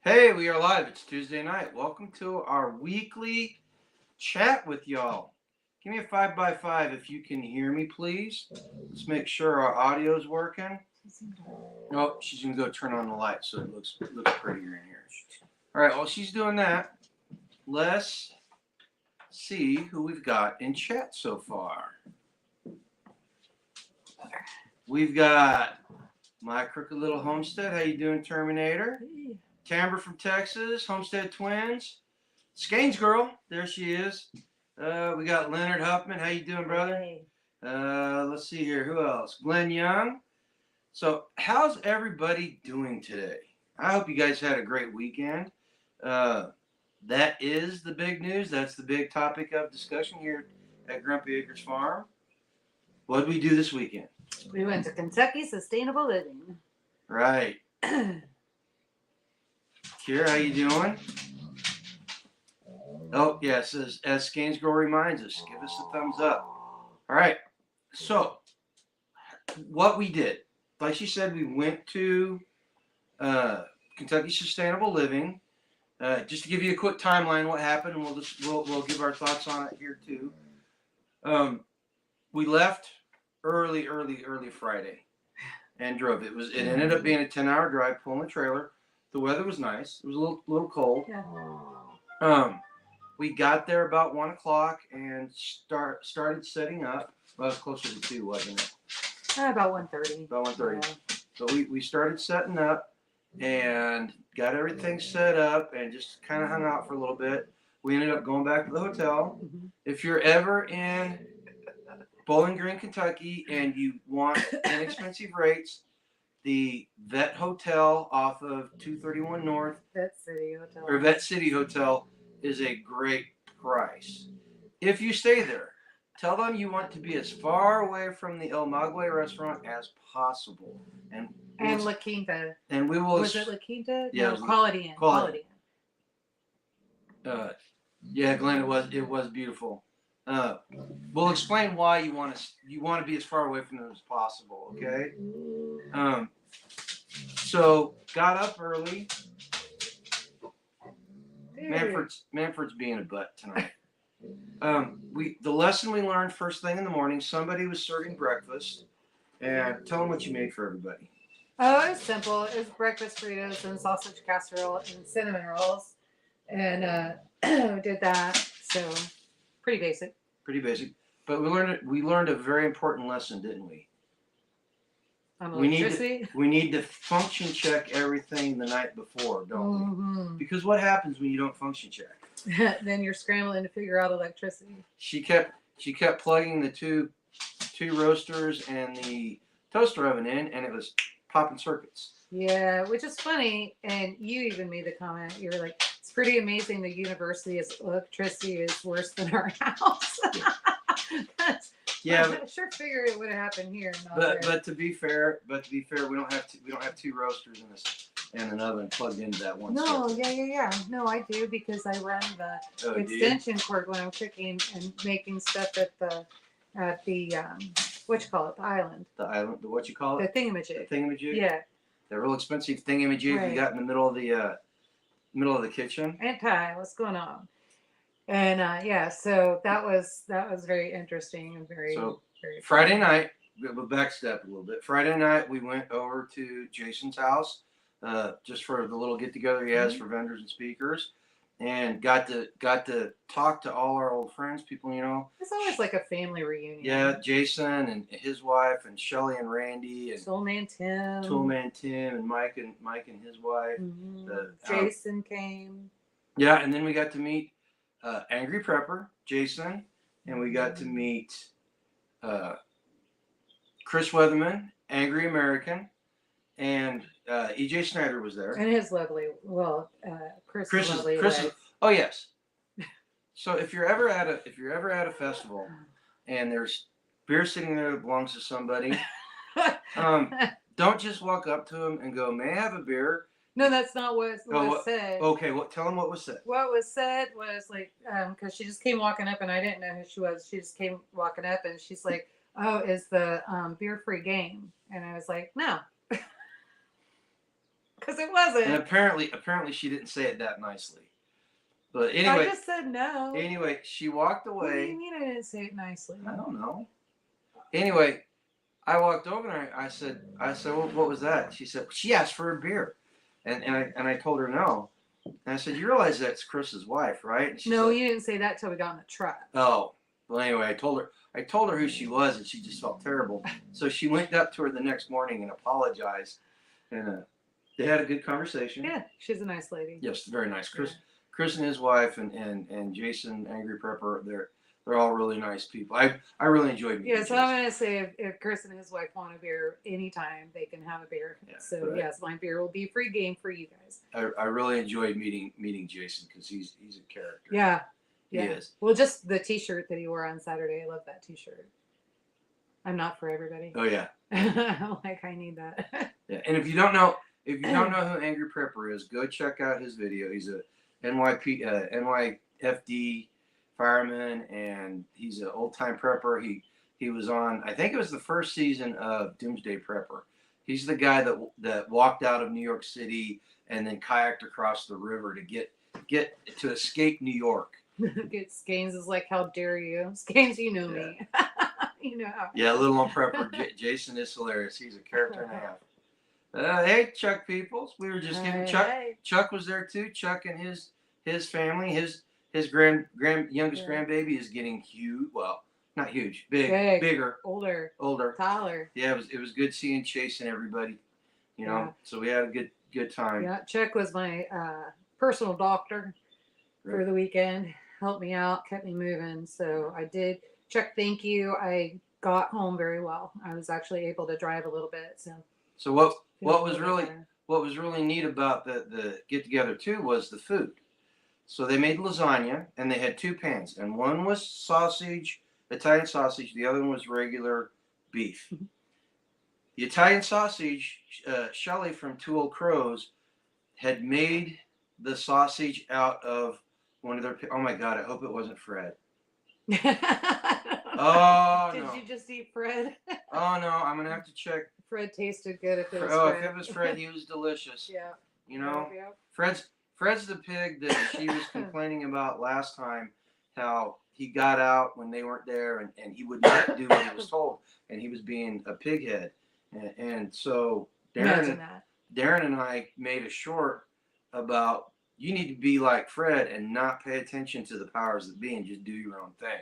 Hey, we are live. It's Tuesday night. Welcome to our weekly chat with y'all. Give me a 5x5 if you can hear me, please. Let's make sure our audio is working. Oh, she's going to go turn on the light so it looks prettier in here. All right, while she's doing that, let's see who we've got in chat so far. We've got My Crooked Little Homestead. How you doing, Terminator? Tamber from Texas, Homestead Twins. Skanes girl, there she is. We got Leonard Huffman. How you doing, brother? Hey. Let's see here. Who else? Glenn Young. So, how's everybody doing today? I hope you guys had a great weekend. That is the big news. That's the big topic of discussion here at Grumpy Acres Farm. What did we do this weekend? We went to Kentucky Sustainable Living. Right. Kira, how you doing? Oh, yes, as Skanesgirl reminds us, give us a thumbs up. All right, so what we did, like she said, we went to Kentucky Sustainable Living. Just to give you a quick timeline, what happened, and we'll give our thoughts on it here too. We left early Friday and drove. It ended up being a 10-hour drive, pulling the trailer. The weather was nice. It was a little cold. Yeah. We got there about 1 o'clock and started setting up. Well, it was closer to 2, wasn't it? About 1:30. About 1:30. Yeah. So we started setting up and got everything set up and just kind of hung out for a little bit. We ended up going back to the hotel. Mm-hmm. If you're ever in Bowling Green, Kentucky, and you want inexpensive rates, the Vet Hotel off of 231 North, Vet City Hotel. or Vet City Hotel, is a great price. If you stay there, tell them you want to be as far away from the El Maguey restaurant as possible. And La Quinta. And we will. Was it La Quinta? Yeah, no, Quality Inn. Quality Inn. Yeah, Glenn, it was beautiful. We'll explain why you want to be as far away from them as possible. Okay. So got up early. Manfred's being a butt tonight. The lesson we learned first thing in the morning. Somebody was serving breakfast, and tell them what you made for everybody. Oh, it was simple. It was breakfast burritos and sausage casserole and cinnamon rolls, and we did that. So pretty basic. Pretty basic, but we learned a very important lesson, didn't we? We need to function check everything the night before, don't we? Because what happens when you don't function check? Then you're scrambling to figure out electricity. She kept plugging the two roasters and the toaster oven in, and it was popping circuits. Yeah, which is funny, and you even made the comment. You were like, "It's pretty amazing the university's electricity is worse than our house." Yeah, I sure figured it would have happened here. But to be fair, we don't have two roasters in this and an oven plugged into that one. No, yeah. No, I do because I run the extension cord when I'm cooking and making stuff at the what you call it, the island. The island, what you call it? The thingamajig. The thingamajig. Yeah. The real expensive thingamajig Right. you got in the middle of the kitchen. Aunt Ty, what's going on? And so that was very interesting and very. So very Friday night, we'll backstep a little bit. Friday night we went over to Jason's house, just for the little get together he has for vendors and speakers, and got to talk to all our old friends, people you know. It's always like a family reunion. Yeah, Jason and his wife and Shelly and Randy and Toolman Tim and Mike and his wife. Mm-hmm. Jason came. Yeah, and then we got to meet Angry Prepper, Jason, and we got to meet Chris Weatherman, Angry American, and EJ Snyder was there. And his lovely, Chris' lovely wife. Oh yes. So if you're ever at a festival and there's beer sitting there that belongs to somebody, don't just walk up to them and go, "May I have a beer?" No, that's not what was said. Okay, tell them what was said. What was said was like, because she just came walking up and I didn't know who she was. She just came walking up and she's like, "Oh, is the beer free game?" And I was like, "No." because it wasn't. And apparently she didn't say it that nicely. But I anyway, just said no. anyway, she walked What do away. you mean I didn't say it nicely? I don't know. Anyway, I walked over and I said, well, what was that? She said, she asked for a beer, and I told her no. And I said, you realize that's Chris's wife, right? And she's No, like, you didn't say that till we got in the truck. oh, well, anyway, I told her who she was, and she just felt terrible. So she went up to her the next morning and apologized, and they had a good conversation. Yeah, she's a nice lady. Yes, very nice. Yeah. Chris and his wife and Jason Angry Prepper, they're all really nice people. I really enjoyed meeting Yeah, so Jason. I'm gonna say if Chris and his wife want a beer anytime, they can have a beer. Yeah, So right. yes, my beer will be free game for you guys. I really enjoyed meeting Jason because he's a character. Yeah. He Yeah. is. Well, just the T-shirt that he wore on Saturday. I love that T-shirt. I'm not for everybody. Oh yeah. Like I need that. Yeah. And if you don't know who Angry Prepper is, go check out his video. He's a NYFD fireman, and he's an old time prepper. He was on, I think it was the first season of Doomsday Prepper. He's the guy that walked out of New York City and then kayaked across the river to get to escape New York. Skanes is like, how dare you? Skanes, you know me. You know. Yeah, little on prepper. Jason is hilarious. He's a character and a half. Hey, Chuck Peoples. We were just getting Chuck. Hey. Chuck was there too. Chuck and his family. His youngest grandbaby is getting huge. Well, not huge, bigger, older, taller. Yeah, it was good seeing Chase and everybody. You know, Yeah. so we had a good time. Yeah, Chuck was my personal doctor for the weekend. Helped me out, kept me moving. So I did. Chuck, thank you. I got home very well. I was actually able to drive a little bit. So what was really neat about the get together too was the food. So they made lasagna and they had two pans, and one was sausage, Italian sausage. The other one was regular beef. Mm-hmm. The Italian sausage, Shelley from Two Old Crows had made the sausage out of one of their. Oh my God! I hope it wasn't Fred. Oh Did no! you just eat Fred? Oh no! I'm gonna have to check. Fred tasted good if it was Oh, Fred. if it was Fred, he was delicious. Yeah. You know, Yeah. Fred's the pig that she was complaining about last time. How he got out when they weren't there, and he would not do what he was told, and he was being a pighead. And so Darren and I made a short about you need to be like Fred and not pay attention to the powers that be and just do your own thing.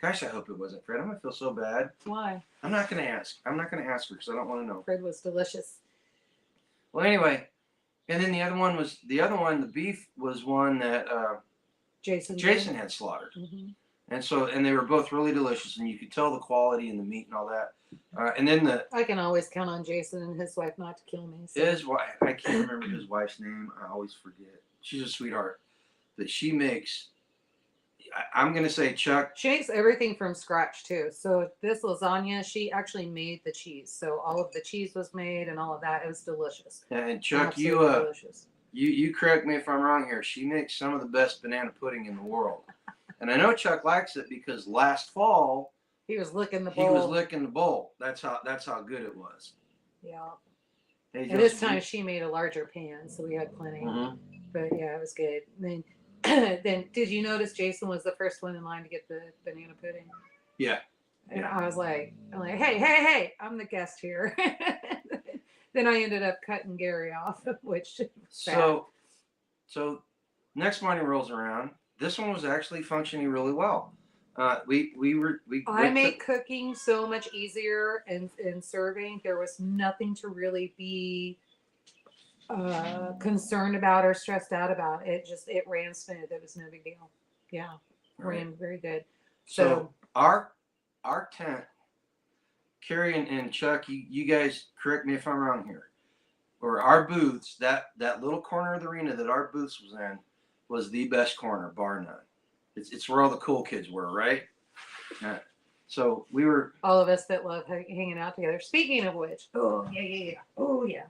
Gosh, I hope it wasn't Fred. I'm gonna feel so bad. Why? I'm not gonna ask her because I don't want to know. Fred was delicious. Well, anyway, and then the beef was one that Jason had slaughtered, Mm-hmm. and they were both really delicious, and you could tell the quality in the meat and all that. And then I can always count on Jason and his wife not to kill me. So. his wife, I can't remember his wife's name. I always forget. She's a sweetheart. That she makes. I'm gonna say Chuck. She makes everything from scratch too. So this lasagna, she actually made the cheese. So all of the cheese was made and all of that. It was delicious. And Chuck, delicious. you correct me if I'm wrong here. She makes some of the best banana pudding in the world. And I know Chuck likes it because last fall he was licking the bowl. He was licking the bowl. That's how good it was. Yeah. Hey, and this time she made a larger pan, so we had plenty. Mm-hmm. But yeah, it was good. And then did you notice Jason was the first one in line to get the banana pudding? Yeah. And I was like, hey, I'm the guest here. Then I ended up cutting Gary off, which so next morning rolls around. This one was actually functioning really well. I make cooking so much easier and serving. There was nothing to really be concerned about or stressed out about. It ran smooth. It was no big deal. Yeah, ran very good. So our tent, Carrie and Chuck, you guys correct me if I'm wrong here. Or our booths, that little corner of the arena that our booths was in was the best corner, bar none. It's where all the cool kids were, right? Yeah. So we were all of us that love hanging out together. Speaking of which, oh yeah.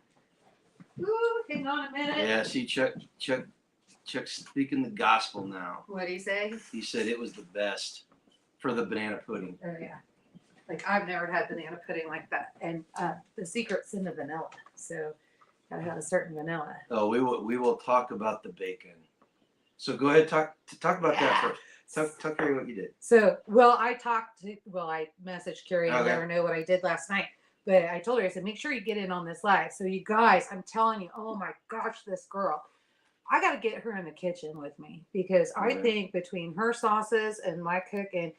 Ooh, hang on a minute. Yeah, see Chuck's speaking the gospel now. What'd he say? He said it was the best for the banana pudding. Oh yeah. Like I've never had banana pudding like that. And the secret's in the vanilla. So Gotta have a certain vanilla. Oh, we will talk about the bacon. So go ahead, talk about that first. Tell Carrie what you did. So, I messaged Carrie and let her know what I did last night. But I told her, I said, make sure you get in on this live. So you guys, I'm telling you, oh my gosh, this girl. I got to get her in the kitchen with me because I think between her sauces and my cooking,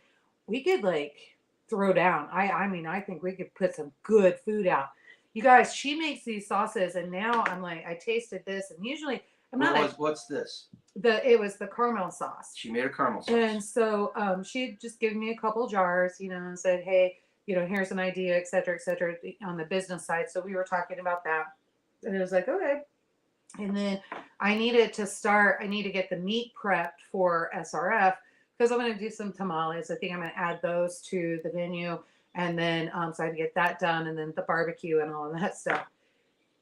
we could like throw down. I mean, I think we could put some good food out. You guys, she makes these sauces, and now I'm like, I tasted this, and usually I'm not. What's this? It was the caramel sauce. She made a caramel sauce, and so she had just given me a couple jars, and said, hey, here's an idea, et cetera, on the business side. So we were talking about that, and it was like, okay. And then I need to get the meat prepped for SRF because I'm going to do some tamales. I think I'm going to add those to the menu. And then, so I had to get that done, and then the barbecue and all of that stuff.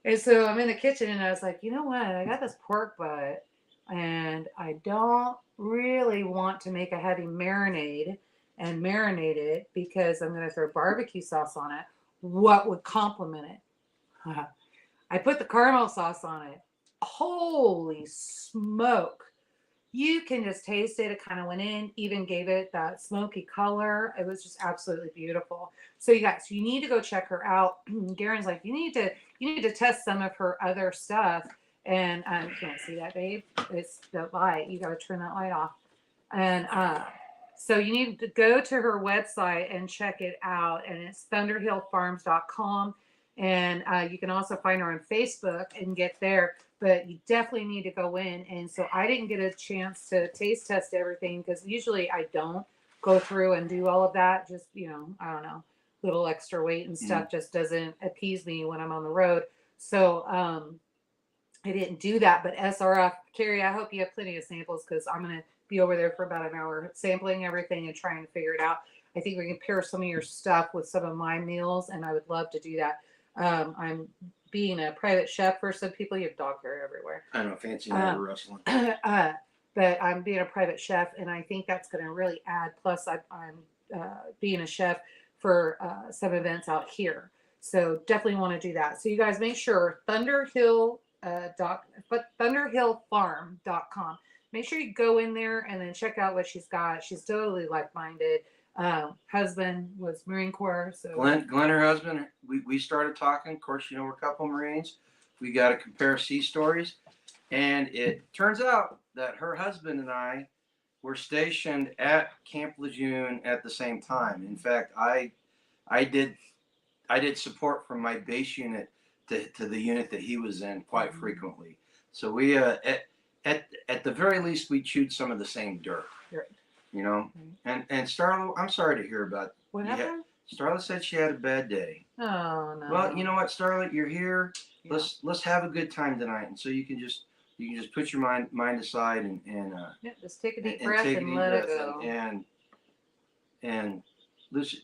And so I'm in the kitchen, and I was like, you know what? I got this pork butt, and I don't really want to make a heavy marinade and marinate it because I'm going to throw barbecue sauce on it. What would complement it? I put the caramel sauce on it. Holy smoke. You can just taste it. It kind of went in, even gave it that smoky color. It was just absolutely beautiful. So you guys, you need to go check her out. Garen's like, you need to test some of her other stuff. And you can't see that, babe. It's the light. You got to turn that light off. And so you need to go to her website and check it out. And it's thunderhillfarms.com. And you can also find her on Facebook and get there. But you definitely need to go in. And so I didn't get a chance to taste test everything because usually I don't go through and do all of that. Just, I don't know, little extra weight and stuff just doesn't appease me when I'm on the road. So I didn't do that. But SRF, Carrie, I hope you have plenty of samples because I'm going to be over there for about an hour sampling everything and trying to figure it out. I think we can pair some of your stuff with some of my meals, and I would love to do that. I'm being a private chef for some people. You have dog hair everywhere. I know, fancy night wrestling. But I'm being a private chef, and I think that's going to really add. Plus, I'm being a chef for some events out here. So definitely want to do that. So you guys make sure thunderhillfarm.com. Make sure you go in there and then check out what she's got. She's totally like-minded. Husband was Marine Corps. So Glenn, her husband, we started talking. Of course, we're a couple Marines. We got to compare sea stories. And it turns out that her husband and I were stationed at Camp Lejeune at the same time. In fact, I did support from my base unit to the unit that he was in quite frequently. So we at the very least we chewed some of the same dirt. Right. And Starla, I'm sorry to hear about what happened. Starla said she had a bad day. Oh no. Well, you know what, Starla, you're here. Yeah. Let's have a good time tonight, and so you can just put your mind aside and just take a deep breath and let it go. And Lucy,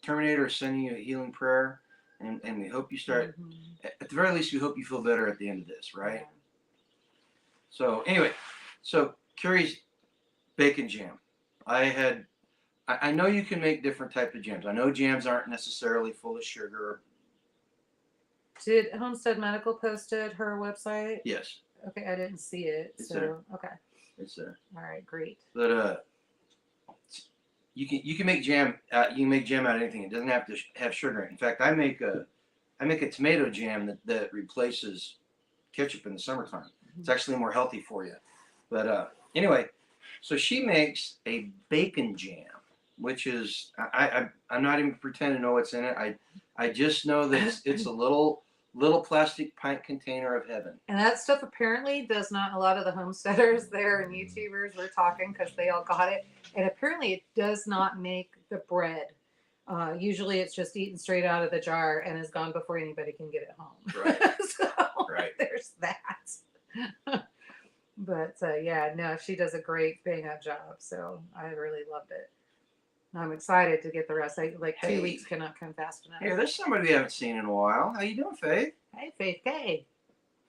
Terminator is sending you a healing prayer, and we hope you start. At the very least, we hope you feel better at the end of this, right? Yeah. So anyway, Carrie's bacon jam. I know you can make different type of jams. I know jams aren't necessarily full of sugar. Did Homestead Medical posted her website? Yes. Okay, I didn't see it. It's there. Okay. It's there. All right, great. But you can make jam. You can make jam out of anything. It doesn't have to have sugar in it. In fact, I make a tomato jam that replaces ketchup in the summertime. It's actually more healthy for you. But anyway, so she makes a bacon jam, which is I'm not even pretending to know what's in it. I just know that it's a little plastic pint container of heaven. And that stuff apparently does not. A lot of the homesteaders there and YouTubers were talking because they all got it, and apparently it does not make the bread. Usually it's just eaten straight out of the jar and is gone before anybody can get it home. Right. Right. There's that. But yeah, no, she does a great bang up job. So I really loved it. I'm excited to get the rest. 2 weeks cannot come fast enough. Hey, there's somebody we haven't seen in a while. How you doing, Faith? Hey, Faith K.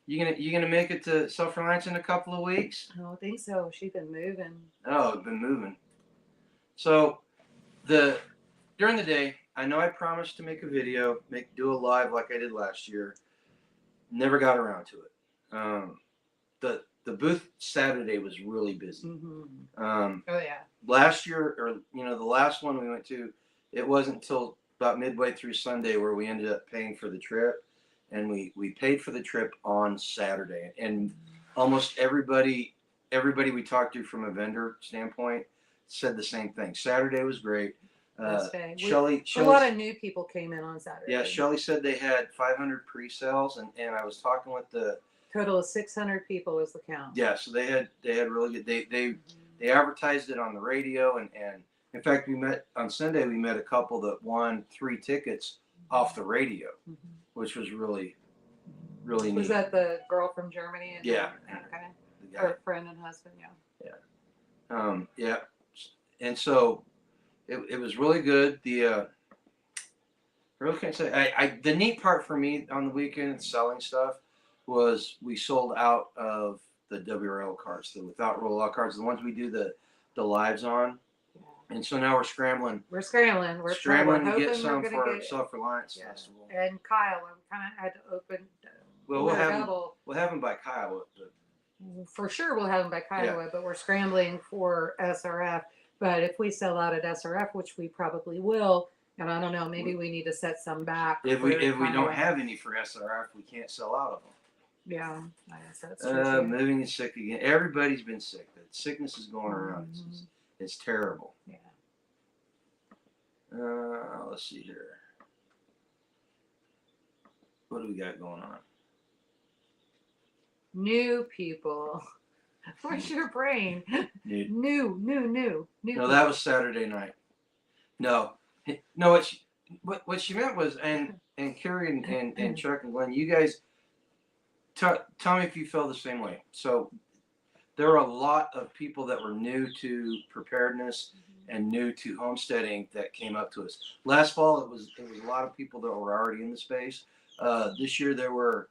You gonna make it to Self-Reliance in a couple of weeks? I don't think so. She's been moving. Oh, been moving. So during the day, I know I promised to make a video, do a live like I did last year. never got around to it. The booth Saturday was really busy. Oh yeah. Last year, or the last one we went to, it wasn't until about midway through Sunday where we ended up paying for the trip, and we paid for the trip on Saturday, and almost everybody we talked to from a vendor standpoint said the same thing. Saturday was great. Best day. Shelly, A lot of new people came in on Saturday. yeah, Shelly said they had 500 pre-sales, and I was talking with the total of 600 people was the count. yeah, so they had really good. They advertised it on the radio, and in fact we met on Sunday. We met a couple that won 3 tickets off the radio, which was really neat. Was that the girl from Germany? And yeah, okay. Her friend and husband, yeah. Yeah, and so it was really good. I really can't say. The neat part for me on the weekend selling stuff was we sold out of the WRL cards, the without rollout cards, the ones we do the lives on. Yeah. And so now we're scrambling. We're scrambling to get some for Self-Reliance Festival. And Kyle, we kind of had to open. Well, we'll have them by Kyle. For sure, we'll have them by Kiowa, but we're scrambling for SRF. But if we sell out at SRF, which we probably will, and I don't know, maybe we need to set some back. If we don't have any for SRF, we can't sell out of them. Yeah, I guess that's true. Moving is sick again. Everybody's been sick. The sickness is going around. It's terrible. Yeah. Let's see here. What do we got going on? New people. Where's your brain? New. No, that was Saturday night. No. What she meant was, and Carrie and Chuck and Glenn, you guys, tell me if you feel the same way. So there were a lot of people that were new to preparedness and new to homesteading that came up to us. Last fall, it was a lot of people that were already in the space. This year, there were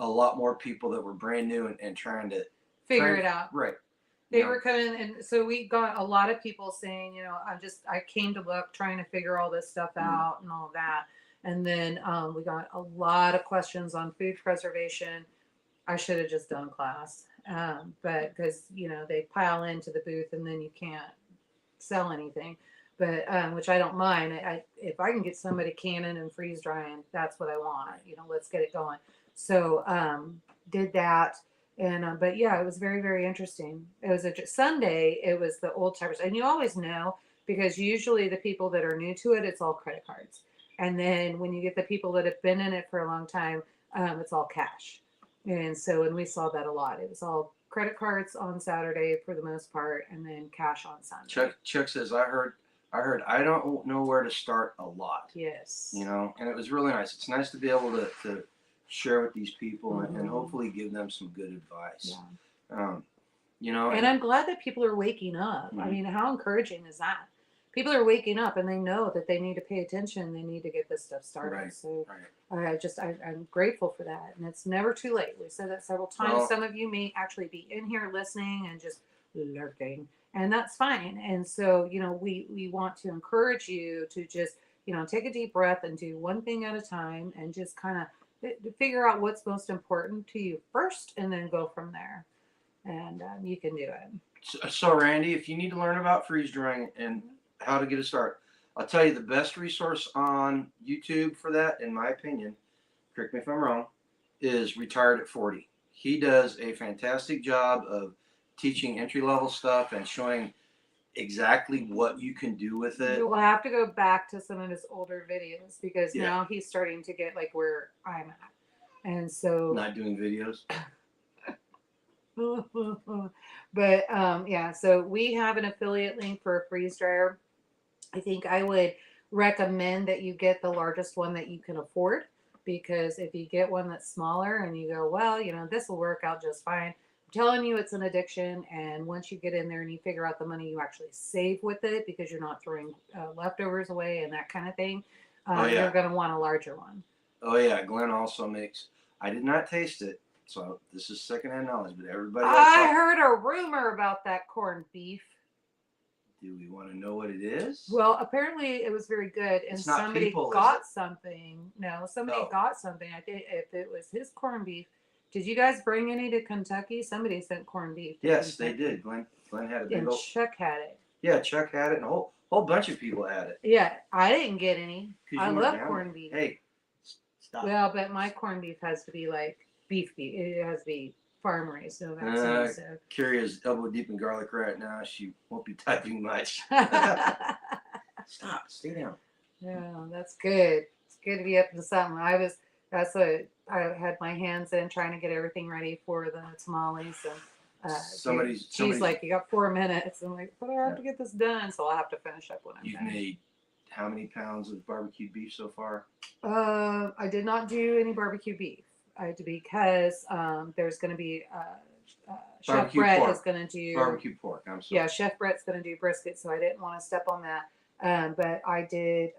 a lot more people that were brand new and trying to figure it out. Right. They were coming, and so we got a lot of people saying, I came to look, trying to figure all this stuff out and all that. And then we got a lot of questions on food preservation. I should have just done class, but because they pile into the booth and then you can't sell anything. But which I don't mind. If I can get somebody canning and freeze drying, that's what I want. Let's get it going. So did that, and but yeah, it was very, very interesting. It was Sunday. It was the old timers, and you always know because usually the people that are new to it, it's all credit cards, and then when you get the people that have been in it for a long time, it's all cash. And so, and we saw that a lot. It was all credit cards on Saturday for the most part, and then cash on Sunday. Chuck says, I heard I don't know where to start a lot. Yes. And it was really nice. It's nice to be able to share with these people and hopefully give them some good advice. Yeah. And I'm glad that people are waking up. I mean, how encouraging is that? People are waking up and they know that they need to pay attention. They need to get this stuff started. Right. So I'm grateful for that. And it's never too late. We said that several times. Well, some of you may actually be in here listening and just lurking, and that's fine. And so, we want to encourage you to just, take a deep breath and do one thing at a time and just kind of figure out what's most important to you first and then go from there. And you can do it. So Randy, if you need to learn about freeze drying and how to get a start, I'll tell you the best resource on YouTube for that, in my opinion, correct me if I'm wrong, is Retired at 40. He does a fantastic job of teaching entry-level stuff and showing exactly what you can do with it. You'll have to go back to some of his older videos because now he's starting to get like where I'm at. And so not doing videos. But so we have an affiliate link for a freeze dryer. I think I would recommend that you get the largest one that you can afford, because if you get one that's smaller and you go, well, this will work out just fine. I'm telling you, it's an addiction. And once you get in there and you figure out the money you actually save with it, because you're not throwing leftovers away and that kind of thing, you're going to want a larger one. Oh yeah. Glenn also makes, I did not taste it, so this is secondhand knowledge, but everybody. I heard a rumor about that corned beef. Do we want to know what it is? Well, apparently it was very good, and It's not somebody people, is got it? something. No, somebody Oh. got something. I think if it was his corned beef. Did you guys bring any to Kentucky? Somebody sent corned beef. Yes, they did. Glenn had a big And old. Chuck had it. Yeah, Chuck had it, and a whole bunch of people had it. Yeah, I didn't get any. 'Cause I you weren't love down corned there. beef. Hey, stop. Well, but my corned beef has to be like beef. It has to be farm raised, no vaccine. So. Carrie is elbow deep in garlic right now. She won't be typing much. Stop. Stay down. Yeah, that's good. It's good to be up to something. That's what I had my hands in trying to get everything ready for the tamales. And she's like, you got 4 minutes. I'm like, but I have to get this done, so I'll have to finish up when I'm You've done. made how many pounds of barbecued beef so far? I did not do any barbecue beef. Because there's going to be Chef Barbecue Brett pork. is going to do Barbecue pork. I'm sorry. Yeah, Chef Brett's going to do brisket, so I didn't want to step on that. But I did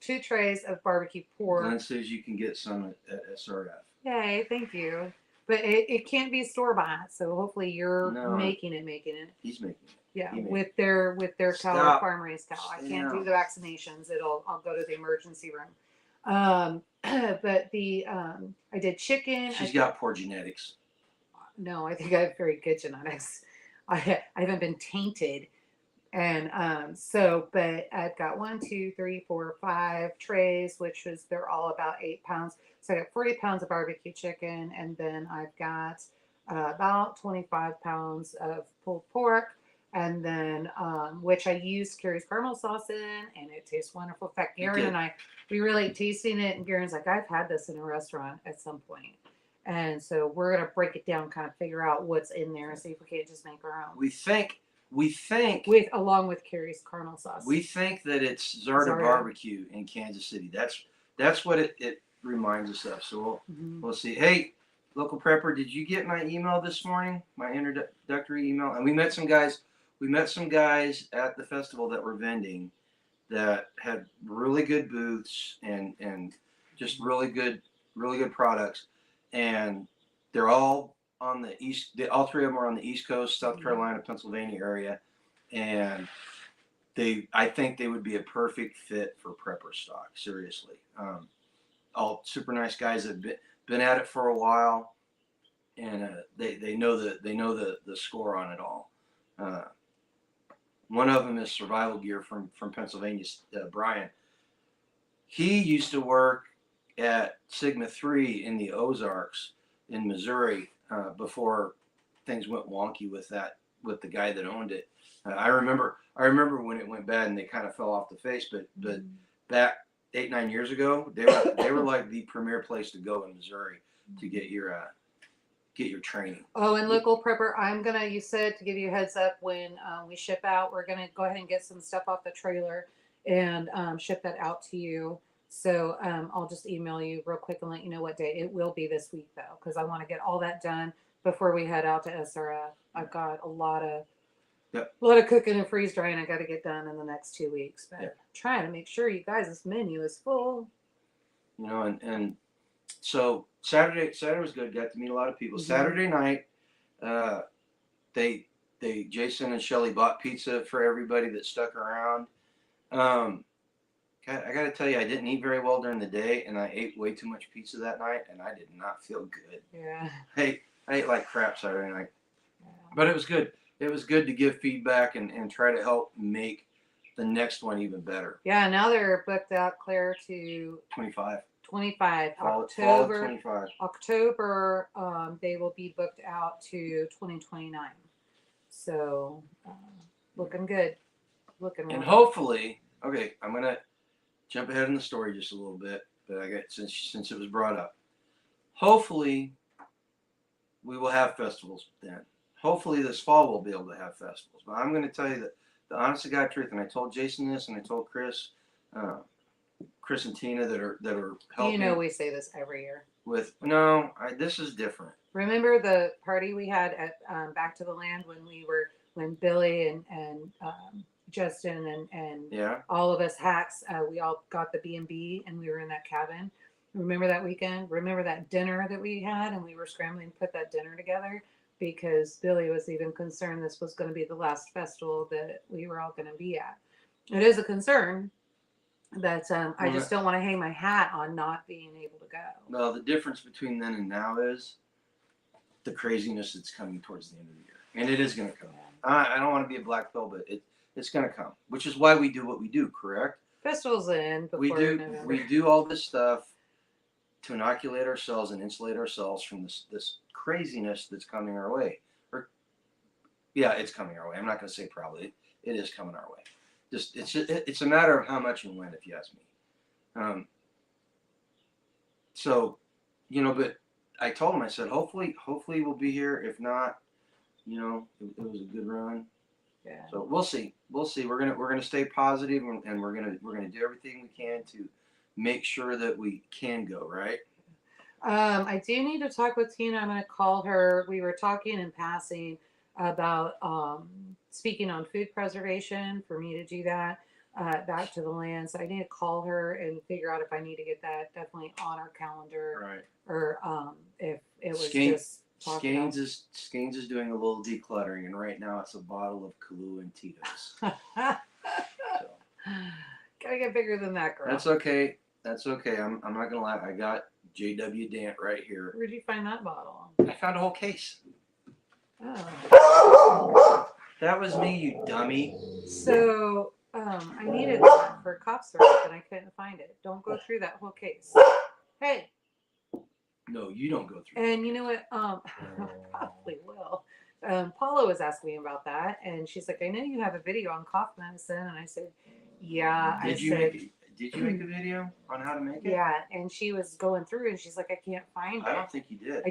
2 trays of barbecue pork. Glenn says you can get some at SRF. Yay, thank you. But it can't be store bought, so hopefully you're making it. He's making it. Yeah, with their cow or farm raised cow. I can't do the vaccinations. I'll go to the emergency room. But I did chicken. She's got poor genetics. No, I think I have very good genetics. I haven't been tainted. And but I've got 1, 2, 3, 4, 5 trays, they're all about 8 pounds. So I got 40 pounds of barbecue chicken, and then I've got about 25 pounds of pulled pork, and then which I used Carrie's caramel sauce in, and it tastes wonderful. In fact, Garen and we really tasting it, and Garen's like, I've had this in a restaurant at some point. And so we're gonna break it down, kind of figure out what's in there, and see if we can't just make our own. We think along with Carrie's caramel sauce. We think that it's Zarda Barbecue in Kansas City. That's what it reminds us of. So we'll see. Hey, local prepper, did you get my email this morning? My introductory email? And we met some guys. We met some guys at the festival that were vending that had really good booths and just really good products. And they're all on the east. All 3 of them are on the East Coast, South Carolina, Pennsylvania area, and I think they would be a perfect fit for prepper stock. Seriously, all super nice guys that have been at it for a while, and they know the score on it all. One of them is Survival Gear from Pennsylvania, Brian. He used to work at Sigma 3 in the Ozarks in Missouri before things went wonky with the guy that owned it. I remember when it went bad and they kind of fell off the face, but back 8-9 years ago, they were like the premier place to go in Missouri to get your training. Oh, and local prepper, you said to give you a heads up when we ship out, we're gonna go ahead and get some stuff off the trailer and ship that out to you. So I'll just email you real quick and let you know what day. It will be this week though, because I want to get all that done before we head out to SRF. I've got a lot of cooking and freeze drying I got to get done in the next 2 weeks. But trying to make sure you guys' menu is full. You know, and so Saturday was good. Got to meet a lot of people. Saturday night, Jason and Shelly bought pizza for everybody that stuck around. I got to tell you, I didn't eat very well during the day, and I ate way too much pizza that night, and I did not feel good. Yeah. I ate like crap Saturday night, but it was good. It was good to give feedback and try to help make the next one even better. Yeah, now they're booked out, Claire, to 25. October. 25. October, they will be booked out to 2029. So, looking good. And hopefully, okay, I'm gonna jump ahead in the story just a little bit, but I got since it was brought up. Hopefully, we will have festivals then. Hopefully, this fall we'll be able to have festivals. But I'm going to tell you that the honest to God truth, and I told Jason this, and I told Chris and Tina that are helping. You know, we say this every year. This is different. Remember the party we had at Back to the Land when Billy and Justin and all of us hacks, we all got the B&B and we were in that cabin. Remember that weekend? Remember that dinner that we had and we were scrambling to put that dinner together? because Billy was even concerned this was going to be the last festival that we were all going to be at. It is a concern, but I just don't want to hang my hat on not being able to go. Well, the difference between then and now is the craziness that's coming towards the end of the year, and it is going to come. I don't want to be a black pill, but it's going to come, which is why we do what we do. Correct? Festival's in before November. We do all this stuff to inoculate ourselves and insulate ourselves from this craziness that's coming our way. Or yeah, it's coming our way. I'm not going to say probably. It is coming our way. It's a matter of how much and when, if you ask me. So, but I told him, I said, hopefully we'll be here. If not, it was a good run. Yeah. So we'll see. We're gonna stay positive, and we're gonna do everything we can to make sure that we can go, right? I do need to talk with Tina. I'm going to call her. We were talking in passing about speaking on food preservation for me to do that back to the land. So I need to call her and figure out if I need to get that definitely on our calendar, Right. or if it was just Skeins is doing a little decluttering, and right now it's a bottle of Kahlua and Tito's. So. Gotta get bigger than that, girl. That's okay. I'm not gonna lie. I got JW Dant right here. Where'd you find that bottle? I found a whole case. Oh. That was me, you dummy. So I needed that for cough syrup and I couldn't find it. Don't go through that whole case. Hey. No, you don't go through. And you know what? I probably will. Paula was asking me about that, and she's like, "I know you have a video on cough medicine," and I said, "Yeah." Did you make a video on how to make it? Yeah, and she was going through, and she's like, "I can't find it." I don't think you did.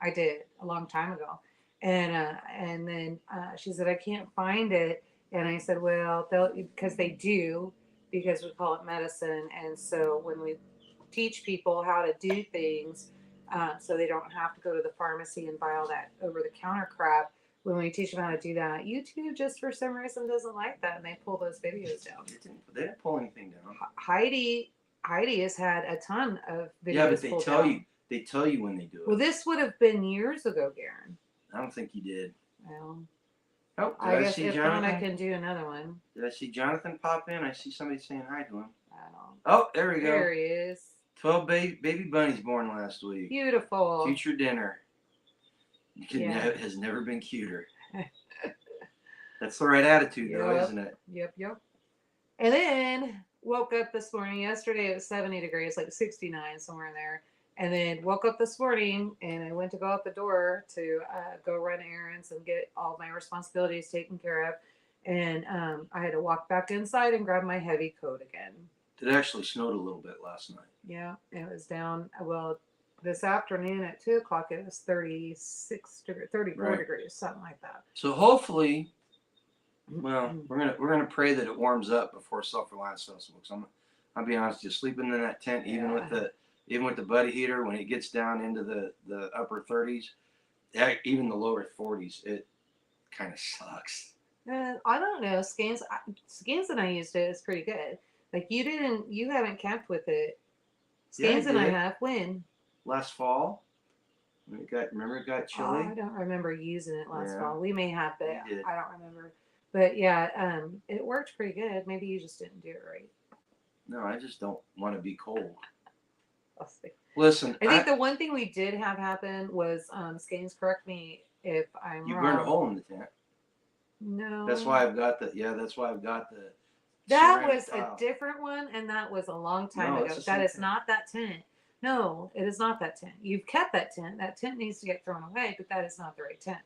I did a long time ago, and then she said, "I can't find it," and I said, "Well, because they do, because we call it medicine, and so when we teach people how to do things." So they don't have to go to the pharmacy and buy all that over-the-counter crap. When we teach them how to do that, YouTube just for some reason doesn't like that, and they pull those videos down. They didn't pull anything down. Heidi has had a ton of videos. Yeah, but they tell you when they do it. Well, this would have been years ago, Garen. I don't think you did. Well, oh, I guess if not, I can do another one. Did I see Jonathan pop in? I see somebody saying hi to him. I don't know. Oh, there we go. There he is. 12 baby bunnies born last week. Beautiful. Future dinner. Has never been cuter. That's the right attitude, though, isn't it? Yep. And then woke up this morning. Yesterday it was 70 degrees, like 69, somewhere in there. And then woke up this morning and I went to go out the door to go run errands and get all my responsibilities taken care of. And I had to walk back inside and grab my heavy coat again. It actually snowed a little bit last night. Yeah, it was down. Well, this afternoon at 2 o'clock, it was 34 degrees, something like that. So hopefully, well, we're gonna pray that it warms up before Self-Reliance Festival. Because I'll be honest, just sleeping in that tent, even with the buddy heater, when it gets down into the upper 30s, even the lower 40s, it kind of sucks. I don't know. Skins and I used it. It's pretty good. Like you haven't camped with it. Skins and I have. When? Last fall. Remember it got chilly? Oh, I don't remember using it last fall. We may have, but I don't remember. But yeah, it worked pretty good. Maybe you just didn't do it right. No, I just don't want to be cold. I'll see. Listen, I think the one thing we did have happen was, Skins, correct me if I'm wrong. You burned a hole in the tent. No. That's why I've got the. That was a different one, and that was a long time ago. That is not that tent. No, it is not that tent. You've kept that tent. That tent needs to get thrown away, but that is not the right tent.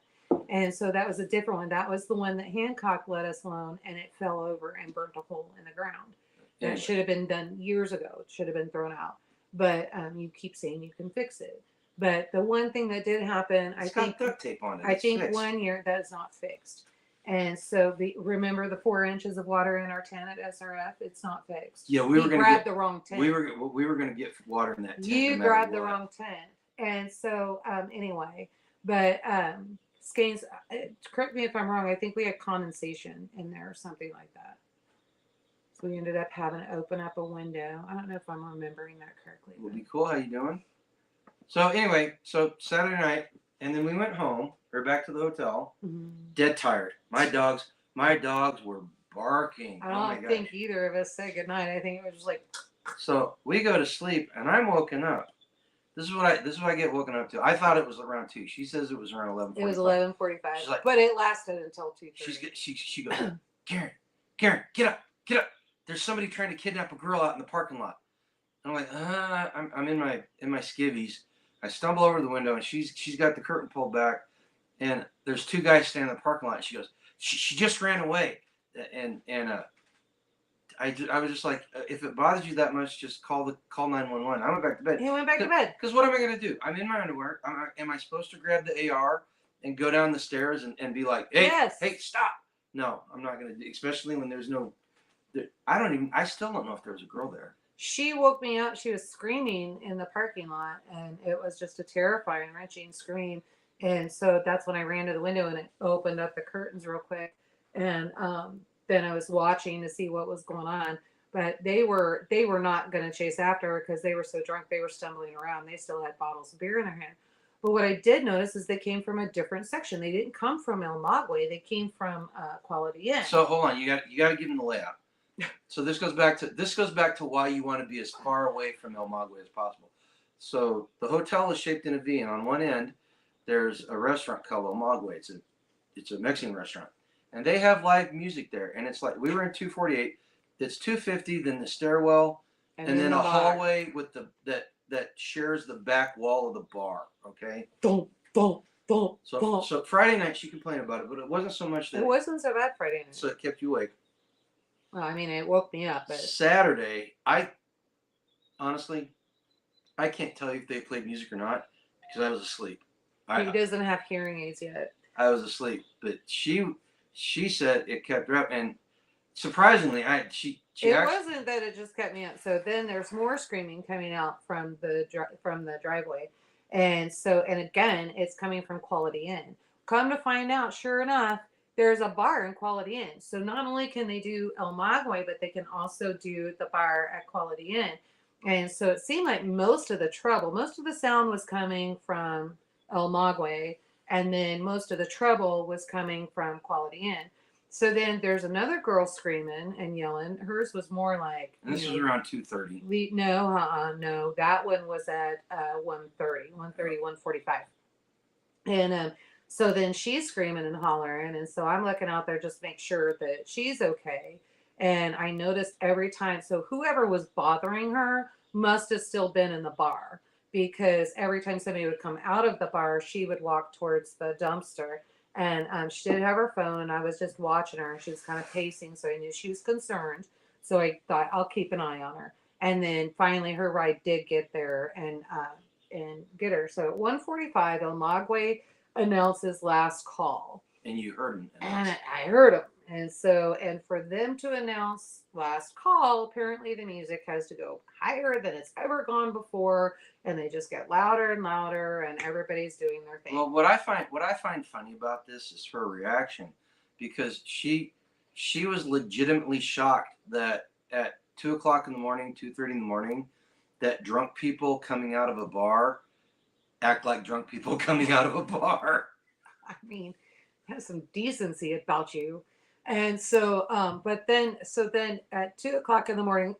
And so that was a different one. That was the one that Hancock let us alone, and it fell over and burnt a hole in the ground. That should have been done years ago. It should have been thrown out. But you keep saying you can fix it. But the one thing that did happen, I think duct tape on it. I think fixed. 1 year that is not fixed. And so remember the 4 inches of water in our tent at SRF? It's not fixed. Yeah, we were going to grab the wrong tent. We were going to get water in that tent. You grabbed the wrong tent, and so anyway, but Skanes, correct me if I'm wrong. I think we had condensation in there or something like that. So we ended up having to open up a window. I don't know if I'm remembering that correctly. Would be cool. How you doing? So anyway, Saturday night, And then we went home, or back to the hotel, Mhm. dead tired. My dogs were barking. I Oh my don't gosh. think either of us said goodnight. I think it was just like, So we go to sleep, and I'm woken up. This is what I get woken up to. I thought it was around 2. She says it was around 11:45. it was 11:45. She's like, but it lasted until 2:30. she goes, Karen, get up. There's somebody trying to kidnap a girl out in the parking lot. And I'm like, I'm in my skivvies. I stumble over the window, and she's got the curtain pulled back, and there's 2 guys standing in the parking lot. And she goes, she just ran away, and I was just like, if it bothers you that much, just call 911. I went back to bed. He went back to bed. Because what am I going to do? I'm in my underwear. Am I supposed to grab the AR and go down the stairs and be like, hey, stop? No, I'm not going to do. Especially when there's no. I still don't know if there was a girl there. She woke me up. She was screaming in the parking lot, and it was just a terrifying, wrenching scream. And so that's when I ran to the window and it opened up the curtains real quick. And then I was watching to see what was going on. But they were not going to chase after her because they were so drunk. They were stumbling around. They still had bottles of beer in their hand. But what I did notice is they came from a different section. They didn't come from El Magwe. They came from Quality Inn. So hold on, you got to give them the layout. So this goes back to why you want to be as far away from El Magwe as possible. So the hotel is shaped in a V, and on one end there's a restaurant called El Magwe. It's a Mexican restaurant, and they have live music there. And it's like we were in 248. It's 250, then the stairwell, and then a hallway with that shares the back wall of the bar. Okay. Boom, boom, boom. So Friday night she complained about it, but it wasn't so much that it wasn't so bad Friday night. So it kept you awake. Well, I mean, it woke me up. But Saturday, honestly, I can't tell you if they played music or not because I was asleep. He doesn't have hearing aids yet. I was asleep, but she said it kept her up, and surprisingly, it wasn't that it just kept me up. So then there's more screaming coming out from the driveway, and again, it's coming from Quality Inn. Come to find out, sure enough, there's a bar in Quality Inn. So not only can they do El Magwe, but they can also do the bar at Quality Inn. And so it seemed like most of the sound was coming from El Magwe, and then most of the trouble was coming from Quality Inn. So then there's another girl screaming and yelling. Hers was more like. And this was around 2:30. No. That one was at 1:30, 1:45. And so then she's screaming and hollering, and so I'm looking out there just to make sure that she's okay. And I noticed every time, so whoever was bothering her must have still been in the bar, because every time somebody would come out of the bar, she would walk towards the dumpster. And she did have her phone, and I was just watching her, and she was kind of pacing, so I knew she was concerned. So I thought, I'll keep an eye on her. And then finally her ride did get there and get her. So at 1:45, El Magwe announces last call. And you heard him. And I heard him. And for them to announce last call, apparently the music has to go higher than it's ever gone before, and they just get louder and louder, and everybody's doing their thing. Well, what I find funny about this is her reaction, because she was legitimately shocked that at 2:00 in the morning, 2:30 in the morning, that drunk people coming out of a bar act like drunk people coming out of a bar. I mean, have some decency about you. And so, but then at 2:00 in the morning,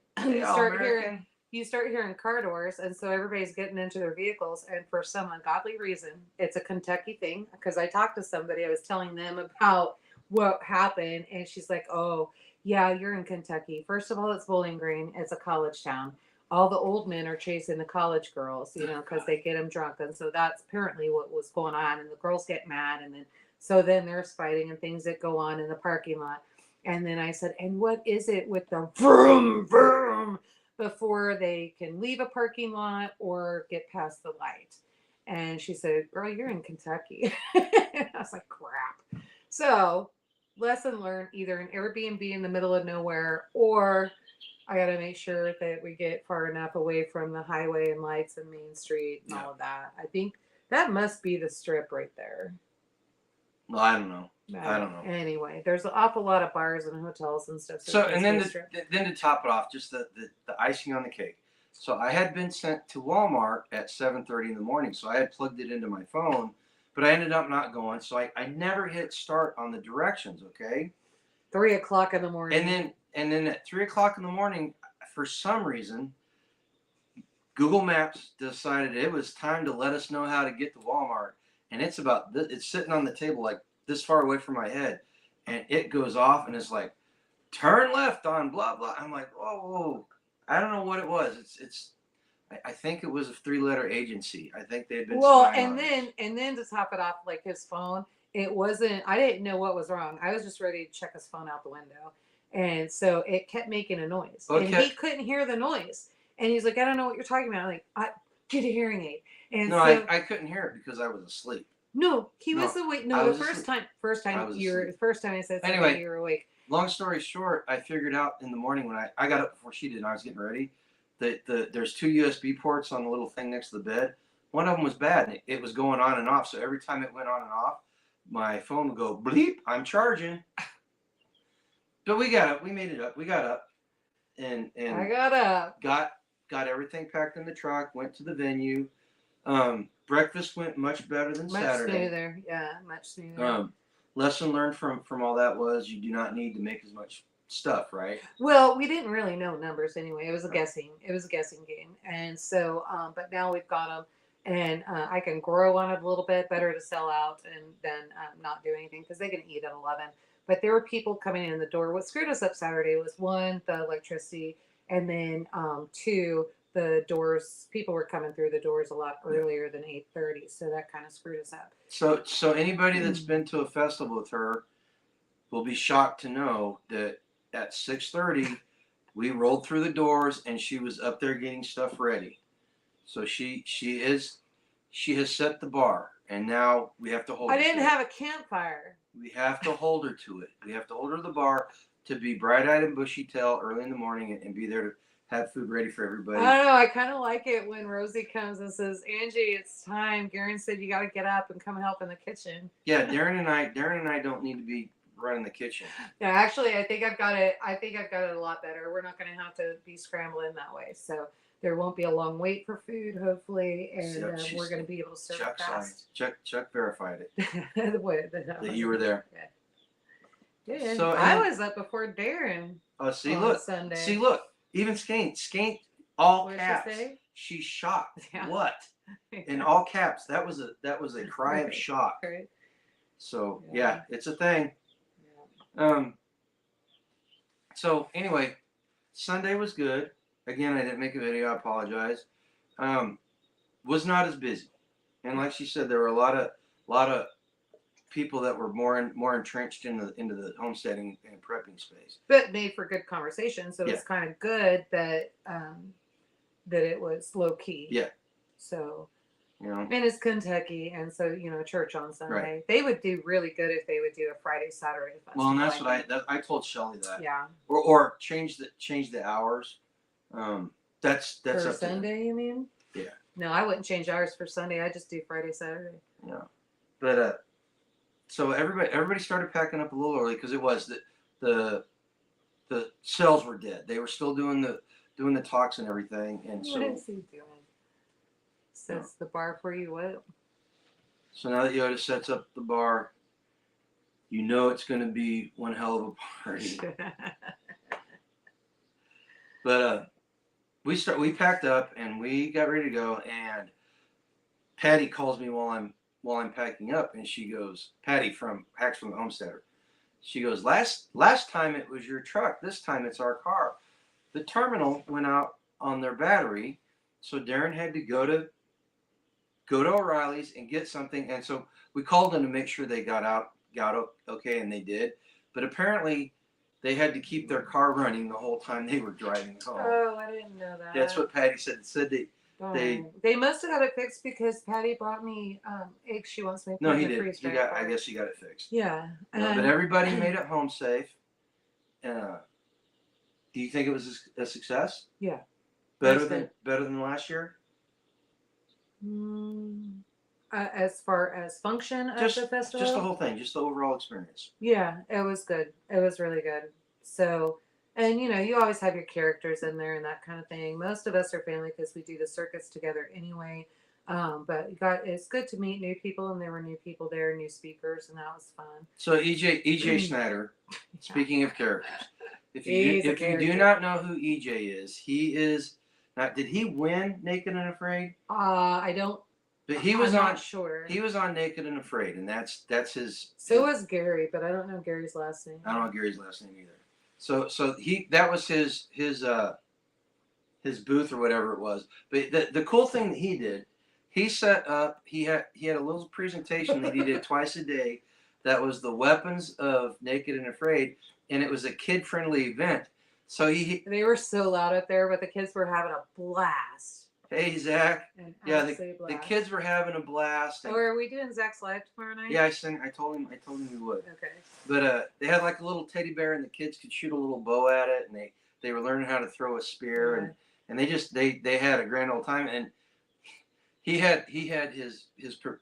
you start hearing car doors, and so everybody's getting into their vehicles. And for some ungodly reason, it's a Kentucky thing, because I talked to somebody, I was telling them about what happened, and she's like, "Oh, yeah, you're in Kentucky. First of all, it's Bowling Green. It's a college town. All the old men are chasing the college girls, because they get them drunk, and so that's apparently what was going on. And the girls get mad, and then there's fighting and things that go on in the parking lot." And then I said, "And what is it with the vroom vroom before they can leave a parking lot or get past the light?" And she said, "Girl, you're in Kentucky." And I was like, crap. So lesson learned: either an Airbnb in the middle of nowhere, or I got to make sure that we get far enough away from the highway and lights and Main Street and all of that. I think that must be the Strip right there. Well, I don't know. Anyway, there's an awful lot of bars and hotels and stuff. So and then to top it off, just the icing on the cake. So I had been sent to Walmart at 7:30 in the morning. So I had plugged it into my phone But I ended up not going, so I never hit start on the directions. Okay, 3 o'clock in the morning. and then at 3 o'clock in the morning, for some reason, Google Maps decided it was time to let us know how to get to Walmart, and it's sitting on the table like this far away from my head, and it goes off and it's like turn left on blah blah. I'm like, whoa, whoa. I don't know what it was. I think it was a 3-letter agency. I think they had been Well, spying on us. and then to top it off, like his phone, it wasn't. I didn't know what was wrong. I was just ready to check his phone out the window, and so it kept making a noise, and he couldn't hear the noise. And he's like, I don't know what you're talking about. I'm like, get a hearing aid. And no, so, I couldn't hear it because I was asleep. No, he was awake. No, the first time I said something, anyway, you were awake. Long story short, I figured out in the morning when I got up before she did and I was getting ready that there's 2 USB ports on the little thing next to the bed. One of them was bad and it was going on and off. So every time it went on and off, my phone would go bleep, I'm charging. So we got up, we made it up, we got up and I got up. Got everything packed in the truck, went to the venue. Breakfast went much better than Saturday. Much smoother, yeah, much smoother. Lesson learned from all that was you do not need to make as much stuff, right? Well, we didn't really know numbers anyway. It was a guessing game, and so but now we've got them, and I can grow on it a little bit better to sell out and then not do anything because they can eat at 11. But there were people coming in the door. What screwed us up Saturday was one, the electricity, and then two, the doors. People were coming through the doors a lot earlier than 8:30, so that kind of screwed us up. So anybody that's been to a festival with her will be shocked to know that at 6:30 we rolled through the doors and she was up there getting stuff ready. So she has set the bar, and now we have to hold. I didn't have a campfire. We have to hold her to it. We have to hold her to the bar to be bright-eyed and bushy-tailed early in the morning and be there to have food ready for everybody. I don't know. I kind of like it when Rosie comes and says, "Angie, it's time." Garen said you got to get up and come help in the kitchen. Yeah, Darren and I don't need to be running the kitchen. Yeah, actually, I think I've got it a lot better. We're not going to have to be scrambling that way, so there won't be a long wait for food, hopefully, and we're going to be able to serve it fast. Chuck verified it. That you were there. Yeah. So I was up before Darren. Oh, see, on look, Sunday. See, look. Even Skate, all caps. She's shocked. Yeah. What? In all caps. That was a cry of shock. Right. So yeah, it's a thing. Yeah. So anyway, Sunday was good. Again, I didn't make a video. I apologize. Was not as busy, and like she said, there were a lot of people that were more entrenched into the homesteading and prepping space. But made for good conversation, so it's kind of good that that it was low key. Yeah. So, and it's Kentucky, and so church on Sunday. Right. They would do really good if they would do a Friday Saturday festival. Well, and that's what I told Shelly that. Yeah. Or change the hours. That's for up Sunday. To you mean? Yeah. No, I wouldn't change hours for Sunday. I just do Friday Saturday. Yeah. But so everybody started packing up a little early because it was the cells were dead. They were still doing the talks and everything. And what is he doing? Sets the bar for you what? So now that Yoda sets up the bar, it's going to be one hell of a party. But we packed up and we got ready to go, and Patty calls me while I'm packing up, and she goes, Patty from Hacks from the Homesteader. She goes, last time it was your truck, this time it's our car. The terminal went out on their battery, so Darren had to go to O'Reilly's and get something, and so we called them to make sure they got okay, and they did. But apparently they had to keep their car running the whole time they were driving home. Oh, I didn't know that. That's what Patty said. It said they must have got it fixed because Patty brought me eggs she wants me to put in the freezer. I guess she got it fixed. Yeah. But everybody made it home safe. Do you think it was a success? Yeah. Better than last year? As far as function of the festival? Just the whole thing, just the overall experience. Yeah, it was good. It was really good. So, and you always have your characters in there and that kind of thing. Most of us are family because we do the circus together anyway. But it's good to meet new people, and there were new people there, new speakers, and that was fun. So EJ Snyder, speaking of characters, if you He's a do character. not know who EJ is, he is not. Did he win Naked and Afraid? I don't. But he I'm was not on. sure. He was on Naked and Afraid, and that's his. So was Gary, but I don't know Gary's last name. I don't know Gary's last name either. So that was his booth or whatever it was. But the cool thing that he did, he set up. He had a little presentation that he did twice a day. That was the weapons of Naked and Afraid, and it was a kid-friendly event. So they were so loud up there, but the kids were having a blast. Hey Zach, yeah, the kids were having a blast. Oh, are we doing Zach's live tomorrow night? Yeah, I told him we would. Okay. But they had like a little teddy bear, and the kids could shoot a little bow at it, and they were learning how to throw a spear, and they had a grand old time. And he had his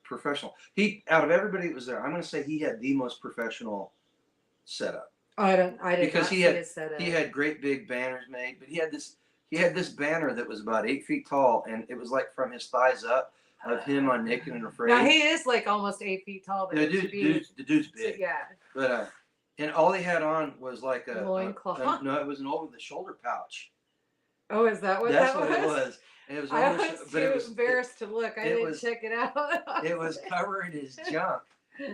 professional. He, out of everybody that was there, I'm going to say he had the most professional setup. I didn't because he had great big banners made, but he had this banner that was about 8 feet tall, and it was like from his thighs up of him on Naked and Afraid. Now he is like almost 8 feet tall. But the dude's big. Yeah. But and all he had on was like a loincloth. No, it was an over-the-shoulder pouch. Oh, is that what That's that was? What it was. And it was I was too embarrassed to look. I didn't check it out. It was covering his junk,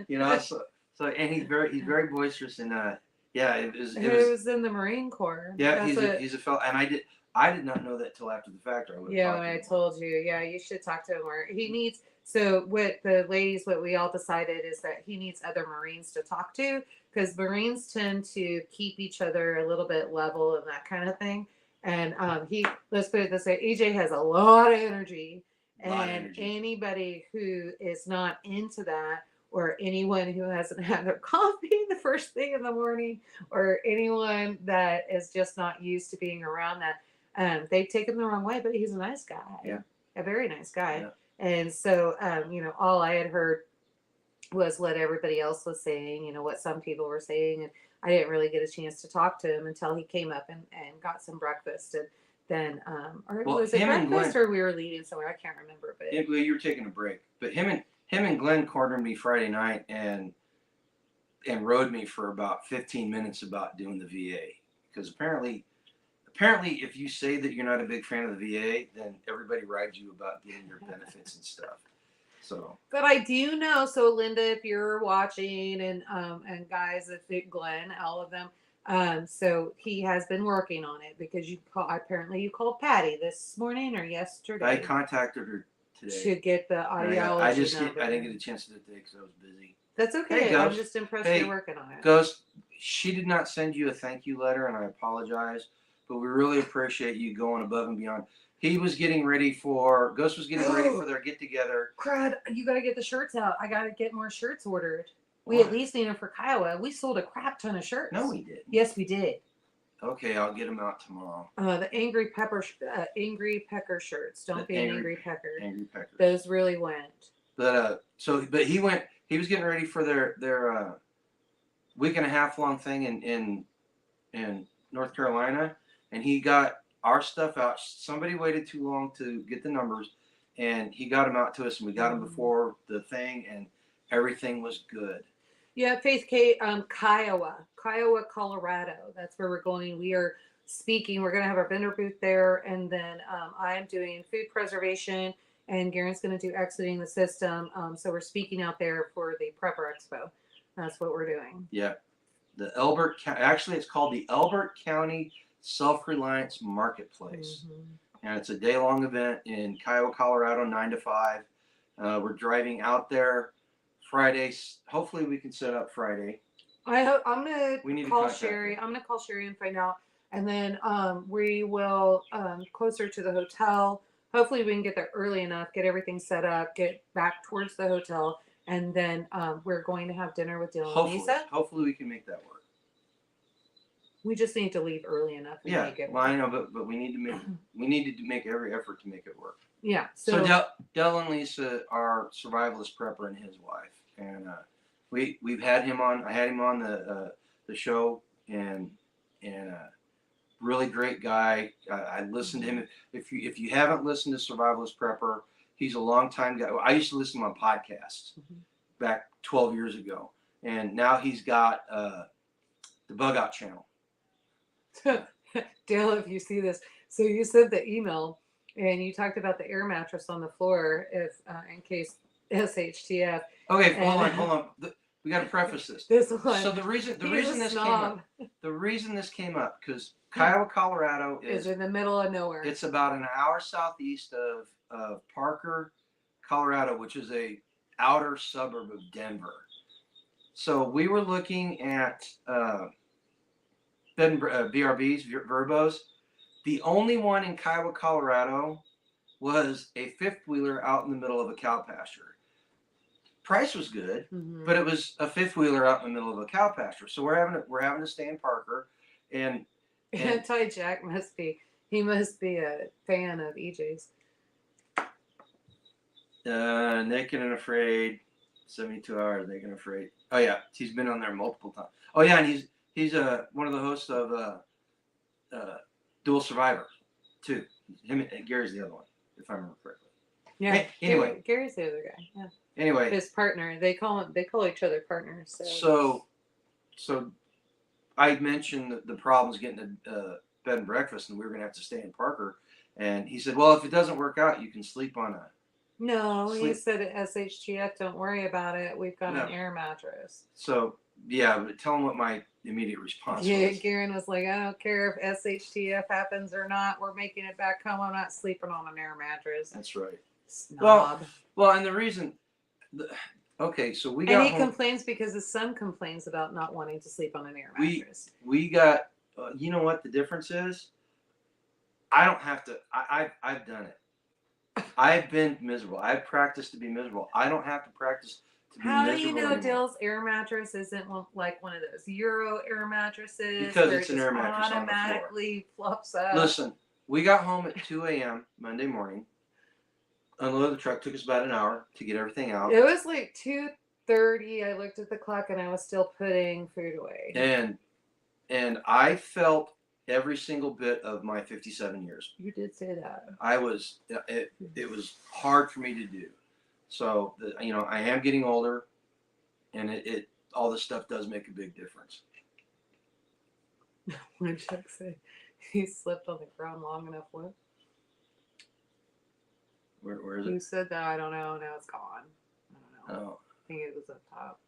you know. So and he's very boisterous, and yeah, it was in the Marine Corps. Yeah, he's a fellow, and I did not know that till after the fact. Yeah, when I told you, yeah, you should talk to him. Or he needs. So what we all decided is that he needs other Marines to talk to, because Marines tend to keep each other a little bit level and that kind of thing. And let's put it this way, EJ has a lot of energy, and anybody who is not into that, or anyone who hasn't had their coffee the first thing in the morning, or anyone that is just not used to being around that, they take him the wrong way. But he's a nice guy. Yeah. A very nice guy. Yeah. And so, all I had heard was what everybody else was saying, what some people were saying. And I didn't really get a chance to talk to him until he came up and got some breakfast. And then, was it breakfast or we were leaving somewhere? I can't remember. But you were taking a break. But him and Glenn cornered me Friday night and rode me for about 15 minutes about doing the VA. Because apparently if you say that you're not a big fan of the VA, then everybody rides you about getting your benefits and stuff. So, but I do know. So Linda, if you're watching, and guys, if Glenn, all of them, so he has been working on it, because you called Patty this morning or yesterday. I contacted her today to get the audiology. I didn't get a chance to do it today because I was busy. That's okay. Hey, I'm just impressed you're working on it. Ghost, she did not send you a thank you letter, and I apologize, but we really appreciate you going above and beyond. Ghost was getting ready for their get together. Crud, you got to get the shirts out. I got to get more shirts ordered. We at least need them for Kiowa. We sold a crap ton of shirts. No, we did. Yes, we did. Okay, I'll get them out tomorrow. The Angry Pecker shirts. Don't be an Angry Pecker. Angry Pecker. Those really went. But he went. He was getting ready for their week and a half long thing in North Carolina, and he got our stuff out. Somebody waited too long to get the numbers, and he got them out to us, and we got them before the thing, and everything was good. Yeah, Faith Kiowa, Colorado. That's where we're going. We are speaking. We're going to have our vendor booth there, and then I'm doing food preservation, and Garen's going to do exiting the system. So we're speaking out there for the Prepper Expo. That's what we're doing. Yeah, actually, it's called the Elbert County Self-Reliance Marketplace, and it's a day-long event in Kiowa, Colorado, 9 to 5. We're driving out there Fridays. Hopefully we can set up Friday. I'm gonna call Sherry. I'm gonna call Sherry and find out, and then we will closer to the hotel. Hopefully we can get there early enough, get everything set up, get back towards the hotel, and then we're going to have dinner with Dylan and Lisa. Hopefully we can make that work. We just need to leave early enough. And make it work. I know, but we needed to make every effort to make it work. Yeah. So Del and Lisa are survivalist prepper and his wife, and we've had him on. I had him on the show, and really great guy. I listened to him. If you haven't listened to Survivalist Prepper, He's a longtime guy. I used to listen to him on podcasts Mhm. back 12 years ago, and now he's got the Bug Out channel. Dale, if you see this, so you sent the email and you talked about the air mattress on the floor, if in case SHTF. Okay, And hold on. We got to preface this. this one, So the reason he's a this came snob. up, the reason this came up, because Kiowa, Colorado Is is in the middle of nowhere. it's about an hour southeast of Parker, Colorado, which is a outer suburb of Denver. So we were looking at BRBs, Verbos. The only one in Kiowa, Colorado was a fifth wheeler out in the middle of a cow pasture. Price was good, Mhm. but it was a fifth wheeler out in the middle of a cow pasture. So we're having to stay in Parker, and Anti Jack must be a fan of EJ's. Naked and Afraid, 72 Hours, Naked and Afraid. Oh yeah, he's been on there multiple times. Oh yeah, and he's one of the hosts of Dual Survivor, too. Him and Gary's the other one, if I remember correctly. Yeah. Anyway, Gary's the other guy. Yeah. Anyway, His partner. They call each other partners. So I mentioned the problems getting a bed and breakfast, and we were going to have to stay in Parker. And he said, "Well, if it doesn't work out, you can sleep on a." No, he said at SHTF, don't worry about it. We've got an air mattress. So yeah, but tell him what my immediate response was. Garen was like, I don't care if SHTF happens or not. We're making it back home. I'm not sleeping on an air mattress. That's right. Snob. Well, and the reason. Okay, so we got. And he complains because his son complains about not wanting to sleep on an air mattress. We got. You know what the difference is? I don't have to. I've done it. I've been miserable. I've practiced to be miserable. I don't have to practice to be miserable. How do you know anymore. Dale's air mattress isn't like one of those Euro air mattresses? Because it's an air mattress automatically fluffs up. Listen, we got home at 2 a.m. Monday morning. Unloaded the truck. Took us about an hour to get everything out. It was like 2:30. I looked at the clock and I was still putting food away. And I felt every single bit of my 57 years. You did say that. It was hard for me to do. So I am getting older, and it all this stuff does make a big difference. When Chuck said he slipped on the ground long enough, what? Where is it? Who said that? I don't know. Now it's gone. I don't know. Oh. I think it was up top.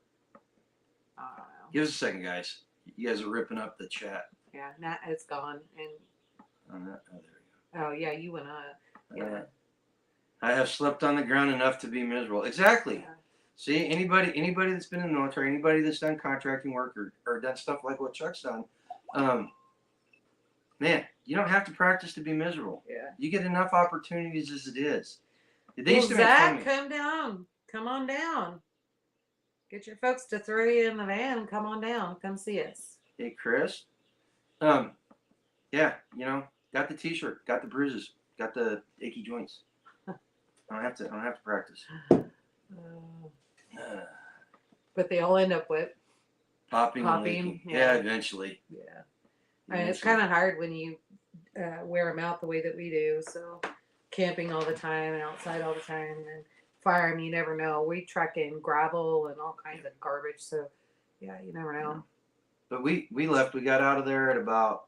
I don't know. Give us a second, guys. You guys are ripping up the chat. Yeah, now it's gone. And There we go. oh yeah, you went up. Yeah. I have slept on the ground enough to be miserable. Exactly. Yeah. See, anybody that's been in the military, anybody that's done contracting work or done stuff like what Chuck's done, man, you don't have to practice to be miserable. Yeah. You get enough opportunities as it is. Zach, come down. Come on down. Get your folks to throw you in the van. Come on down. Come see us. Hey, Chris. Yeah, got the T-shirt, got the bruises, got the achy joints. I don't have to practice. But they all end up with popping and leaking. Yeah, eventually. Yeah. I mean, it's kind of hard when you wear them out the way that we do. So camping all the time and outside all the time, and then fire them, you never know. We truck in gravel and all kinds of garbage. So yeah, you never know. But we left. We got out of there at about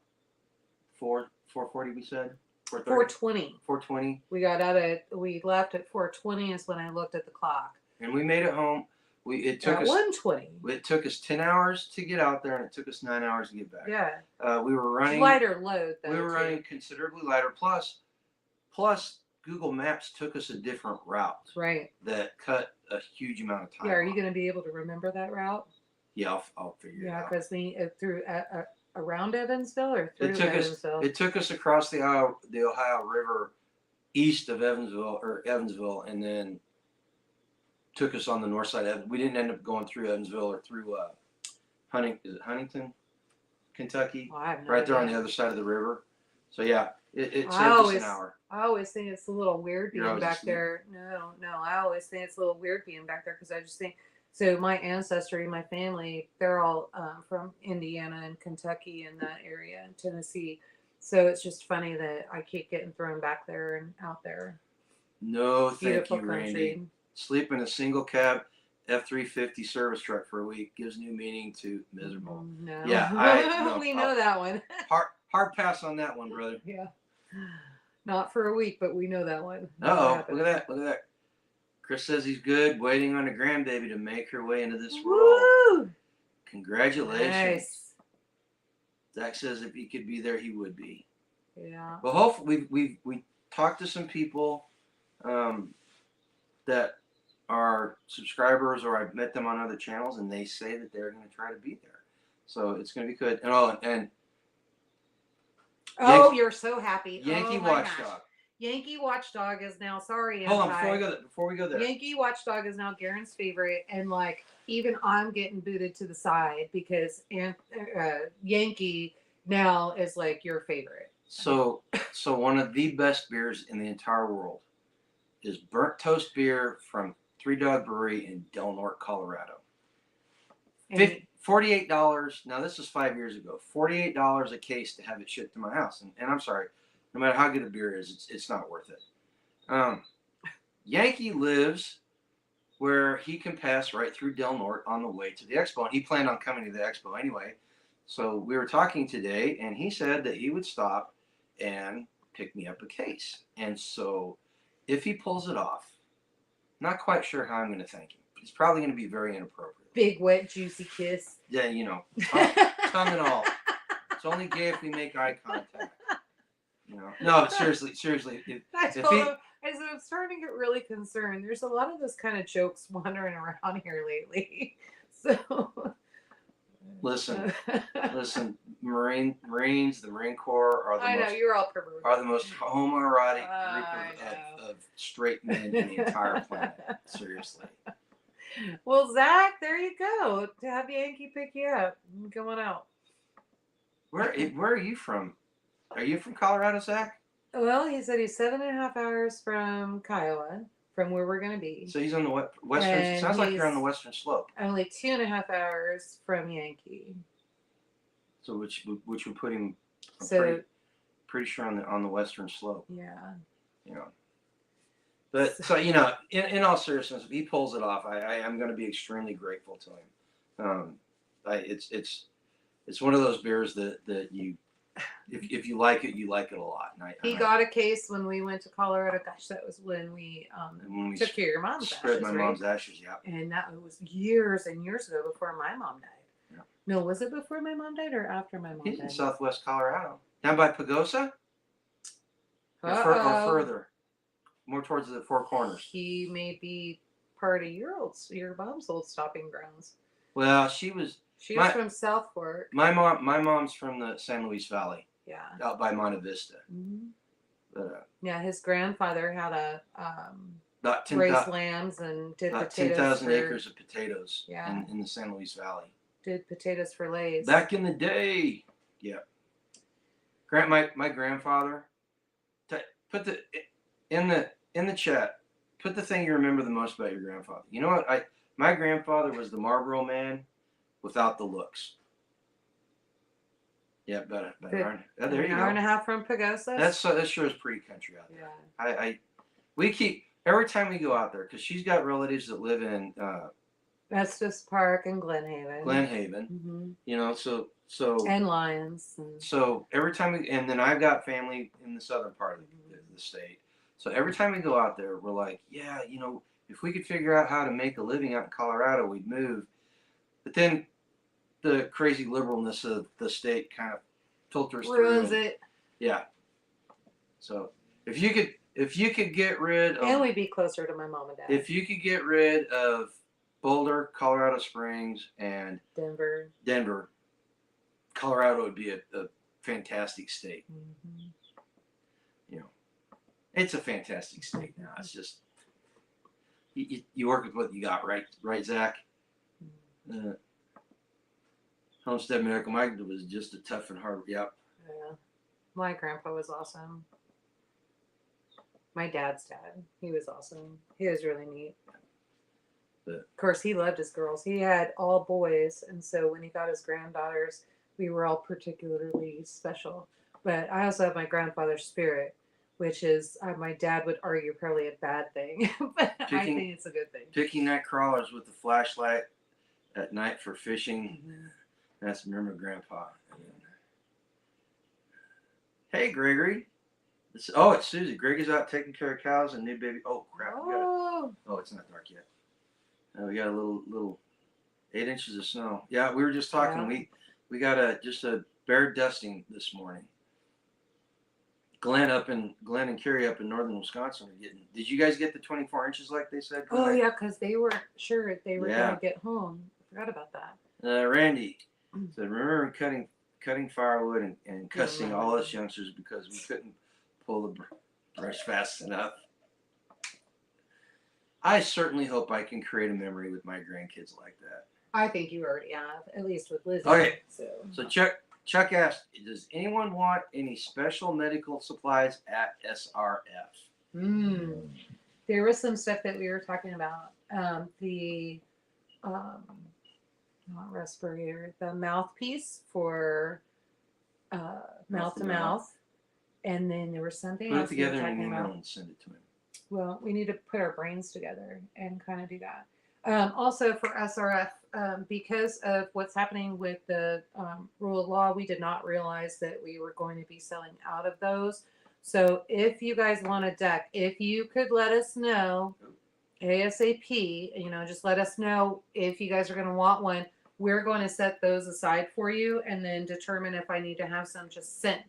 4:40. We said 4:20. 4:20. We left at 4:20 is when I looked at the clock. And we made it home. It took us 1:20. It took us 10 hours to get out there, and it took us 9 hours to get back. Yeah. We were running lighter load. Though, we were running considerably lighter. Plus, Google Maps took us a different route. Right. That cut a huge amount of time. Yeah. Are you going to be able to remember that route? Yeah, I'll figure it out. Yeah, because we through around Evansville or through Evansville. It took us across the Ohio River, east of Evansville, and then took us on the north side. We didn't end up going through Evansville or through Huntington, Kentucky? Well, I have no right there idea. on the other side of the river. So yeah, it saved us an hour. I always think it's a little weird being back asleep. there. No, I always think it's a little weird being back there because I just think. So my ancestry, my family, they're all from Indiana and Kentucky and that area and Tennessee. So it's just funny that I keep getting thrown back there and out there. No, thank Beautiful you, Randy. country. Sleep in a single cab F-350 service truck for a week gives new meaning to miserable. No. Yeah, I no. We know that one. Hard pass on that one, brother. Yeah. Not for a week, but we know that one. Uh oh, look at that, look at that. Chris says he's good, waiting on a grandbaby to make her way into this world. Woo! Congratulations. Nice. Zach says if he could be there, he would be. Yeah. Well, hopefully we talked to some people that are subscribers, or I've met them on other channels, and they say that they're going to try to be there. So it's going to be good. And Oh, you're so happy. Yankee Oh my Watchdog. gosh. Yankee Watchdog is now, sorry, Hold on, before we go there. Yankee Watchdog is now Garen's favorite, and like even I'm getting booted to the side because Yankee now is like your favorite. So one of the best beers in the entire world is Burnt Toast Beer from Three Dog Brewery in Del Norte, Colorado. $48. Now this is 5 years ago. $48 a case to have it shipped to my house, and I'm sorry, no matter how good a beer is, it's not worth it. Yankee lives where he can pass right through Del Norte on the way to the expo, and he planned on coming to the expo anyway. So we were talking today, and he said that he would stop and pick me up a case. And so if he pulls it off, not quite sure how I'm going to thank him. It's probably going to be very inappropriate. Big, wet, juicy kiss. Yeah, you know, tongue and all. It's only gay if we make eye contact. You know, no, but seriously. I said I'm starting to get really concerned. There's a lot of those kind of jokes wandering around here lately. So listen, Marines, the Marine Corps are the most homoerotic group of straight men in the entire planet. Seriously. Well, Zach, there you go. To have Yankee pick you up. Come on out. Where are you from? Are you from Colorado, Zach? Well, he said he's 7.5 hours from Kiowa, from where we're going to be. So he's on the western. And sounds like you're on the western slope. Only 2.5 hours from Yankee. So which would put him pretty sure on the western slope. Yeah. You know. But so you know, in all seriousness, if he pulls it off, I am going to be extremely grateful to him. It's one of those beers that you, if you like it, you like it a lot. And he got a case when we went to Colorado. Gosh, that was when we took care of your mom's spread ashes, my mom's ashes. Yeah. And that was years and years ago before my mom died. Yeah. No, was it before my mom died or after my mom died? He's in Southwest Colorado, down by Pagosa, or further. More towards the Four Corners. He may be part of your mom's old stopping grounds. Well, she was from South Fork. My mom's from the San Luis Valley. Yeah. Out by Monte Vista. Mm-hmm. But, yeah, his grandfather had raised lambs and did about potatoes. 10,000 acres of potatoes. Yeah. In the San Luis Valley. Did potatoes for Lay's. Back in the day. Yeah. My grandfather. Put the in the chat. Put the thing you remember the most about your grandfather. You know what? My grandfather was the Marlboro man without the looks. Yeah, better. There you go. An hour and a half from Pagosa. That sure is pretty country out there. Yeah. We keep every time we go out there because she's got relatives that live in Estes Park and Glen Haven. Mm-hmm. You know, so and Lyons. So every time and then I've got family in the southern part of the state. So every time we go out there, we're like, yeah, you know, if we could figure out how to make a living out in Colorado, we'd move. But then the crazy liberalness of the state kind of filters ruins through. It. Yeah. So if you could get rid of, and we'd be closer to my mom and dad. If you could get rid of Boulder, Colorado Springs, and Denver, Colorado would be a fantastic state. Mm-hmm. You know, it's a fantastic state now. It's just you work with what you got, right, Zach? Homestead Miracle Mike was just a tough and hard. Yep. Yeah. My grandpa was awesome. My dad's dad, he was awesome. He was really neat. But, of course, he loved his girls. He had all boys, and so when he got his granddaughters, we were all particularly special. But I also have my grandfather's spirit, which is my dad would argue probably a bad thing, but I Picking- think it's a good thing. Picking night crawlers with the flashlight at night for fishing. Mhm. That's remember Grandpa. Hey, Gregory. It's Susie. Gregory's out taking care of cows and new baby. Oh crap! Oh, It's not dark yet. We got a little 8 inches of snow. Yeah, we were just talking. Yeah. We got just a bare dusting this morning. Glenn and Carrie up in northern Wisconsin are getting. Did you guys get the 24 inches like they said? oh yeah, because they were sure they were Yeah. gonna get home. I forgot about that. Randy said, remember cutting firewood and cussing all us youngsters because we couldn't pull the brush fast enough. I certainly hope I can create a memory with my grandkids like that. I think you already have, at least with Lizzie. Okay. So Chuck asked, does anyone want any special medical supplies at SRF? There was some stuff that we were talking about. Not respirator, the mouthpiece for mouth to mouth. And then there was something Put it else we were together in an talking email about. and send it to him. Well, we need to put our brains together and kind of do that. Also for SRF, because of what's happening with the rule of law, we did not realize that we were going to be selling out of those. So if you guys want a deck, if you could let us know ASAP, just let us know if you guys are going to want one. We're going to set those aside for you and then determine if I need to have some just sent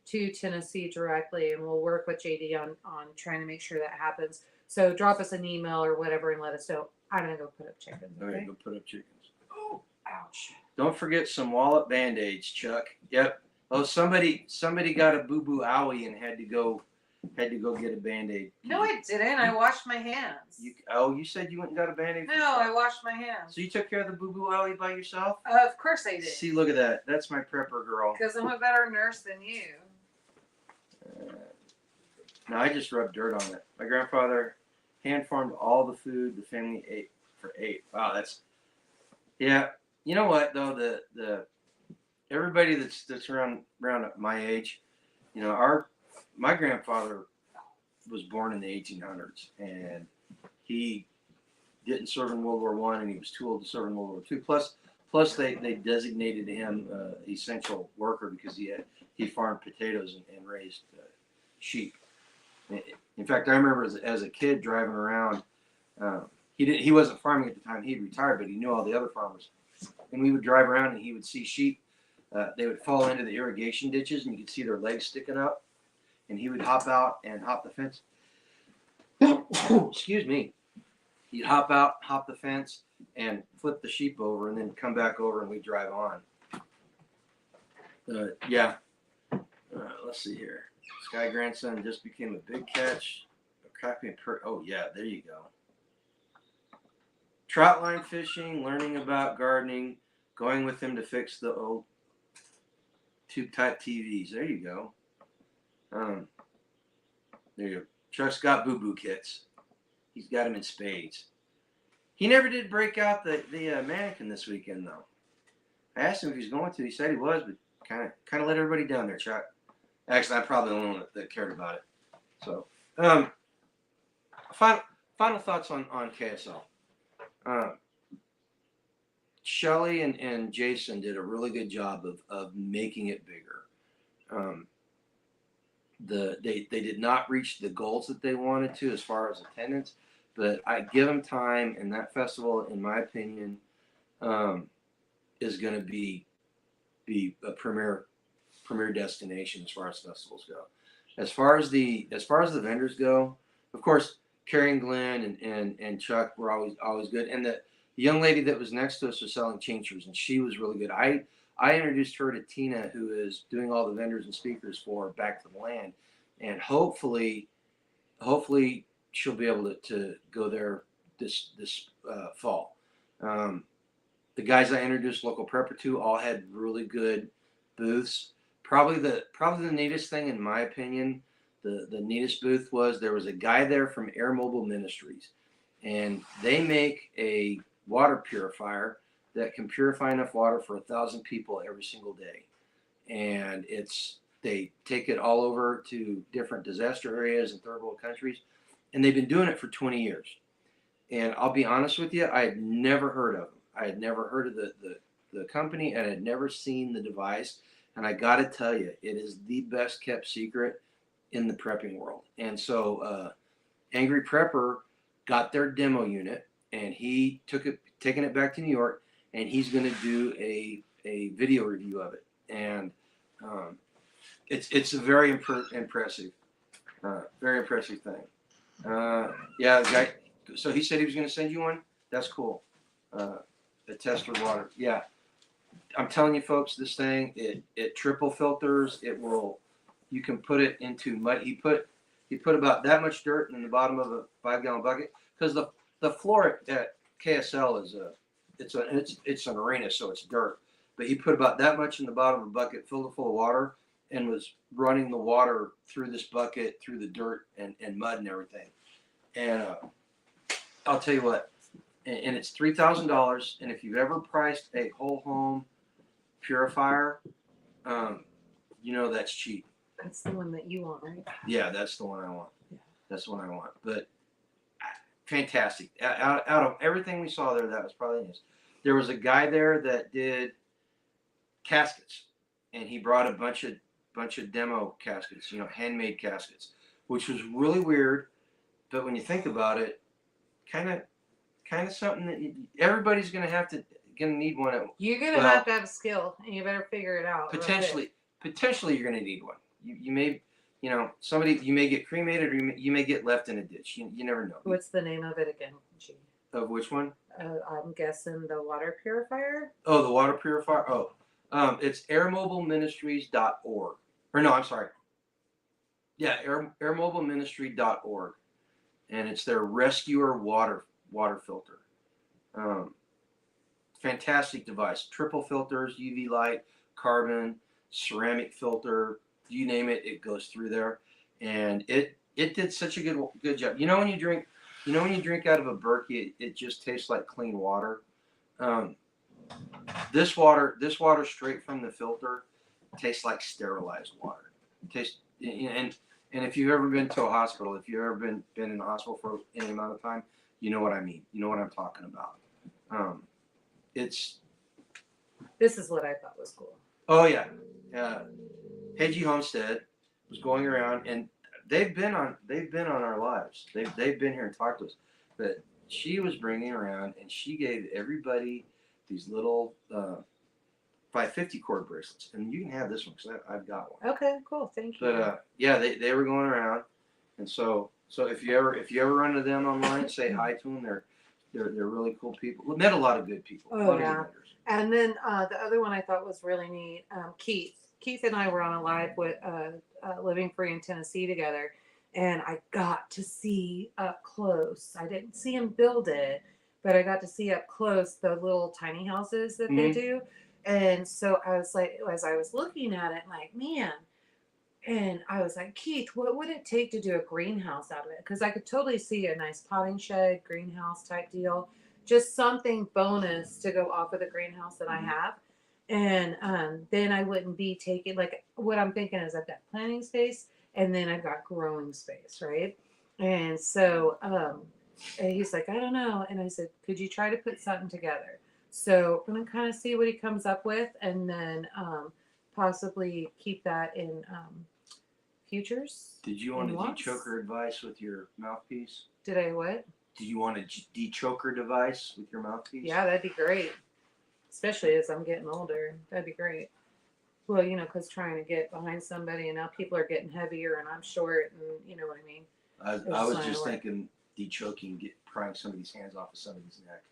to Tennessee directly, and we'll work with JD on trying to make sure that happens. So drop us an email or whatever and let us know. I'm gonna go put up chickens. All right, Okay? go put up chickens. Oh, ouch. Don't forget some wallet band-aids, Chuck. Yep. Oh, somebody got a boo-boo owie and had to go get a band-aid. No, I didn't. I washed my hands. You said you went and got a band-aid? No, I washed my hands. So you took care of the boo-boo owie by yourself? Of course I did. See, look at that. That's my prepper girl. Because I'm a better nurse than you. No, I just rubbed dirt on it. My grandfather hand-farmed all the food the family ate for 8. Wow, that's... Yeah. You know what, though? The everybody that's around my age, my grandfather was born in the 1800s, and he didn't serve in World War I, and he was too old to serve in World War II. Plus they designated him essential worker because he farmed potatoes and raised sheep. In fact, I remember as a kid driving around. He wasn't farming at the time; he'd retired, but he knew all the other farmers. And we would drive around, and he would see sheep. They would fall into the irrigation ditches, and you could see their legs sticking up. And he would hop out and hop the fence. Excuse me. He'd hop out, hop the fence, and flip the sheep over, and then come back over, and we'd drive on. Yeah. Let's see here. Sky Grandson just became a big catch. Oh, yeah, there you go. Trout line fishing, learning about gardening, going with him to fix the old tube-type TVs. There you go. There you go. Chuck's got boo-boo kits. He's got them in spades. He never did break out the mannequin this weekend, though. I asked him if he was going to. He said he was, but kind of let everybody down there, Chuck. Actually, I'm probably the only one that cared about it. So, final thoughts on KSL. Shelly and Jason did a really good job of making it bigger. They did not reach the goals that they wanted to as far as attendance, but I give them time, and that festival, in my opinion, is going to be a premier destination as far as festivals go. As far as the vendors go, of course, Carrie and Glenn and Chuck were always good, and the young lady that was next to us was selling tinctures, and she was really good. I introduced her to Tina, who is doing all the vendors and speakers for Back to the Land, and hopefully she'll be able to go there this fall. The guys I introduced Local Prepper to all had really good booths. Probably the neatest thing, in my opinion, the neatest booth was there was a guy there from Air Mobile Ministries, and they make a water purifier that can purify enough water for 1,000 people every single day. And They take it all over to different disaster areas in third world countries, and they've been doing it for 20 years. And I'll be honest with you, I had never heard of them. I had never heard of the company, and I had never seen the device. And I got to tell you, it is the best kept secret in the prepping world. And so Angry Prepper got their demo unit, and he taking it back to New York, and he's going to do a video review of it. And it's a very impressive, very impressive thing. Yeah, the guy. So he said he was going to send you one. That's cool. A tester water. Yeah, I'm telling you, folks, this thing it triple filters. It will. You can put it into mud. He put about that much dirt in the bottom of a 5-gallon bucket, because the floor at KSL is it's an arena, so it's dirt. But he put about that much in the bottom of a bucket, filled it full of water, and was running the water through this bucket, through the dirt and mud and everything. And I'll tell you what, and it's $3,000. And if you've ever priced a whole home purifier, you know that's cheap. That's the one that you want, right? Yeah, that's the one I want. Yeah. That's the one I want. But fantastic. Out of everything we saw there, that was probably his. There was a guy there that did caskets, and he brought a bunch of demo caskets, handmade caskets, which was really weird. But when you think about it, kind of something that everybody's gonna need one. You're gonna have to have a skill, and you better figure it out. Potentially, you're gonna need one. You may, somebody, you may get cremated, or you may get left in a ditch. You never know. What's the name of it again? Gee. Of which one? I'm guessing the water purifier. Oh, the water purifier. Oh, it's airmobileministries.org. Or no, I'm sorry. Yeah, airmobileministry.org, and it's their rescuer water filter. Fantastic device. Triple filters, UV light, carbon, ceramic filter. You name it, it goes through there, and it did such a good job. When you drink out of a Berkey, it just tastes like clean water. This water straight from the filter tastes like sterilized water. And if you've ever been to a hospital, if you've ever been in a hospital for any amount of time, you know what I mean. You know what I'm talking about. This is what I thought was cool. Oh yeah. Peggy Homestead was going around, and they've been on our lives. They've been here and talked to us. But she was bringing around, and she gave everybody these little 550 cord bracelets, and you can have this one because I've got one. Okay, cool, thank you. But yeah, they were going around, and so if you ever run into them online, say hi to them. They're really cool people. We met a lot of good people. Oh yeah. And then the other one I thought was really neat. Keith and I were on a live with Living Free in Tennessee together, and I got to see up close. I didn't see him build it, but I got to see up close the little tiny houses that they do. And so I was like, as I was looking at it, like, man, and I was like, Keith, what would it take to do a greenhouse out of it? Because I could totally see a nice potting shed, greenhouse type deal, just something bonus to go off of the greenhouse that I have. And then I wouldn't be taking, like, what I'm thinking is I've got planting space, and then I've got growing space, right? And so and he's like, I don't know. And I said, could you try to put something together? So I'm going to kind of see what he comes up with, and then possibly keep that in futures. Did you want a dechoker device with your mouthpiece? Did I what? Did you want a dechoker device with your mouthpiece? Yeah, that'd be great. Especially as I'm getting older. That'd be great. Well, because trying to get behind somebody, and now people are getting heavier, and I'm short, and you know what I mean. I was just thinking dechoking, prying somebody's hands off of somebody's neck.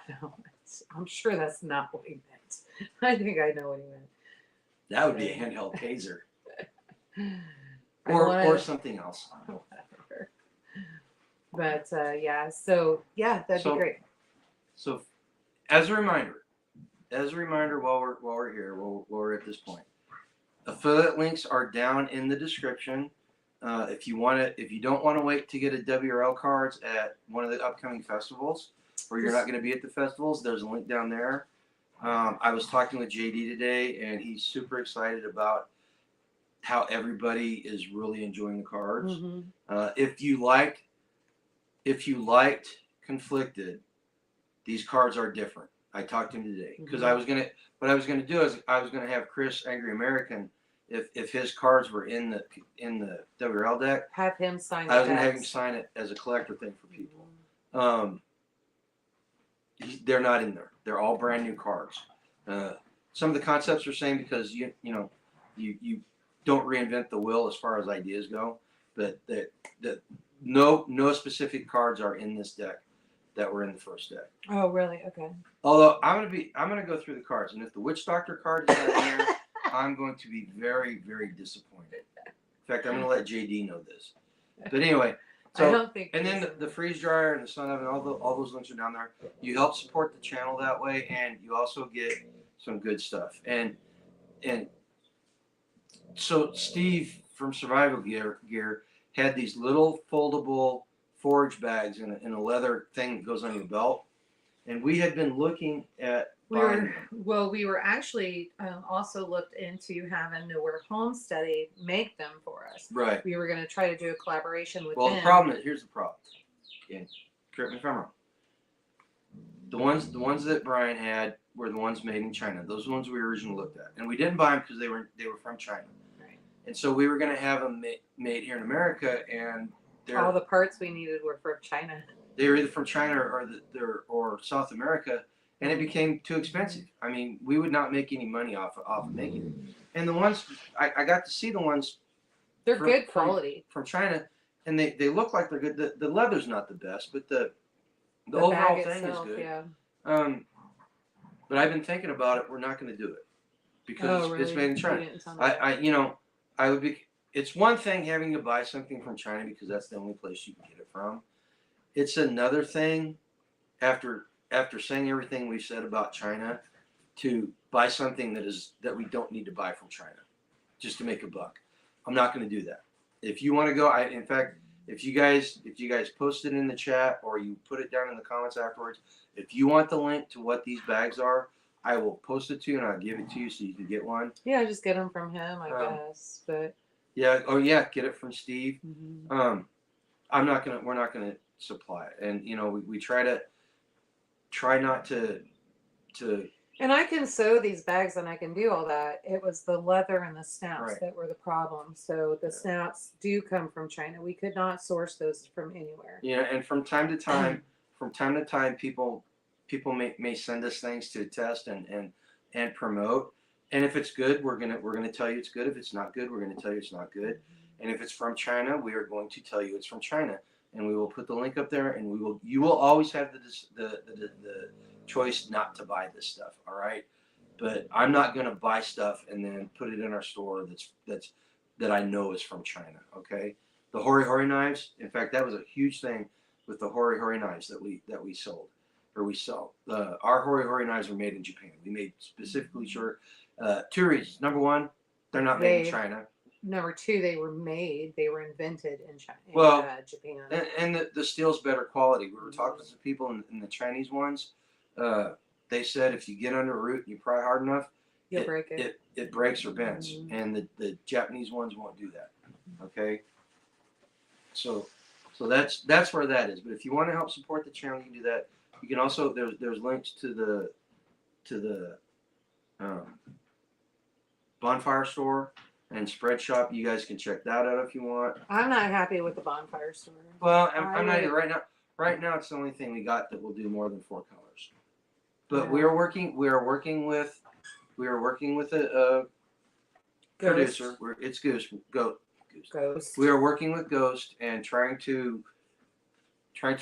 No, I'm sure that's not what he meant. I think I know what he meant. That would be a handheld taser. or something else. Whatever. But yeah, so yeah, that'd be great. So, as a reminder, while we're here, while we're at this point, affiliate links are down in the description. If you don't want to wait to get a WRL cards at one of the upcoming festivals, or you're not going to be at the festivals, there's a link down there. I was talking with JD today, and he's super excited about how everybody is really enjoying the cards. Mhm. If you liked Conflicted, these cards are different. I talked to him today because what I was gonna do is I was gonna have Chris Angry American, if his cards were in the WRL deck, Have him sign I the was gonna have him text. sign it as a collector thing for people. Um, they're not in there. They're all brand new cards. Some of the concepts are same because you don't reinvent the wheel as far as ideas go, but no specific cards are in this deck that were in the first deck. Oh, really? Okay. Although I'm gonna go through the cards, and if the Witch Doctor card is not in there, I'm going to be very, very disappointed. In fact, I'm gonna let JD know this. But anyway, I don't think. and then the freeze dryer and the sun oven, all those links are down there. You help support the channel that way, and you also get some good stuff. And so Steve from Survival Gear had these little foldable forage bags in a leather thing that goes on your belt, and we had been looking at We were actually also looked into having to where Homestead make them for us. Right. We were going to try to do a collaboration with Well, them. the problem is, here's the problem. Okay, correct me if I'm wrong. The ones that Brian had were the ones made in China. Those are the ones we originally looked at, and we didn't buy them because they were from China. Right. And so we were going to have them made here in America, and all the parts we needed were from China. They were either from China or South America, and it became too expensive. I mean, we would not make any money off of making it. And the ones I got to see the ones. They're good quality from China, and they look like they're good. The leather's not the best, but the overall thing is good. Yeah. But I've been thinking about it. We're not going to do it because it's made in China. I would be. It's one thing having to buy something from China because that's the only place you can get it from. It's another thing after saying everything we've said about China to buy something that we don't need to buy from China just to make a buck. I'm not going to do that. If you want to go, in fact, if you guys post it in the chat or you put it down in the comments afterwards, if you want the link to what these bags are, I will post it to you and I'll give it to you so you can get one. Yeah, just get them from him, I guess. But yeah, get it from Steve. Mm-hmm. We're not gonna supply it, and we try not to. And I can sew these bags and I can do all that. It was the leather and the snaps that were the problem. So the snaps do come from China. We could not source those from anywhere. Yeah, and from time to time, people may send us things to test and promote. And if it's good, we're gonna tell you it's good. If it's not good, we're gonna tell you it's not good. And if it's from China, we are going to tell you it's from China, and we will put the link up there. And you will always have the choice not to buy this stuff. All right, but I'm not gonna buy stuff and then put it in our store that I know is from China. Okay, the Hori Hori knives. In fact, that was a huge thing with the Hori Hori knives that we sold. Or we sell. Our Hori Hori knives are made in Japan. We made specifically sure. 2 reasons. Number one, they're not made in China. Number two, they were invented in China. Japan. And the steel's better quality. We were talking to some people in the Chinese ones. They said if you get under a root and you pry hard enough, you'll break it. It breaks or bends. Mm-hmm. And the Japanese ones won't do that. Okay. So that's where that is. But if you want to help support the channel, you can do that. You can also there's links to the Bonfire store and Spread Shop. You guys can check that out if you want. I'm not happy with the Bonfire store. Well, I'm not either right now. Right now, it's the only thing we got that will do more than 4 colors. But we are working with a producer. It's Ghost. We are working with Ghost and trying to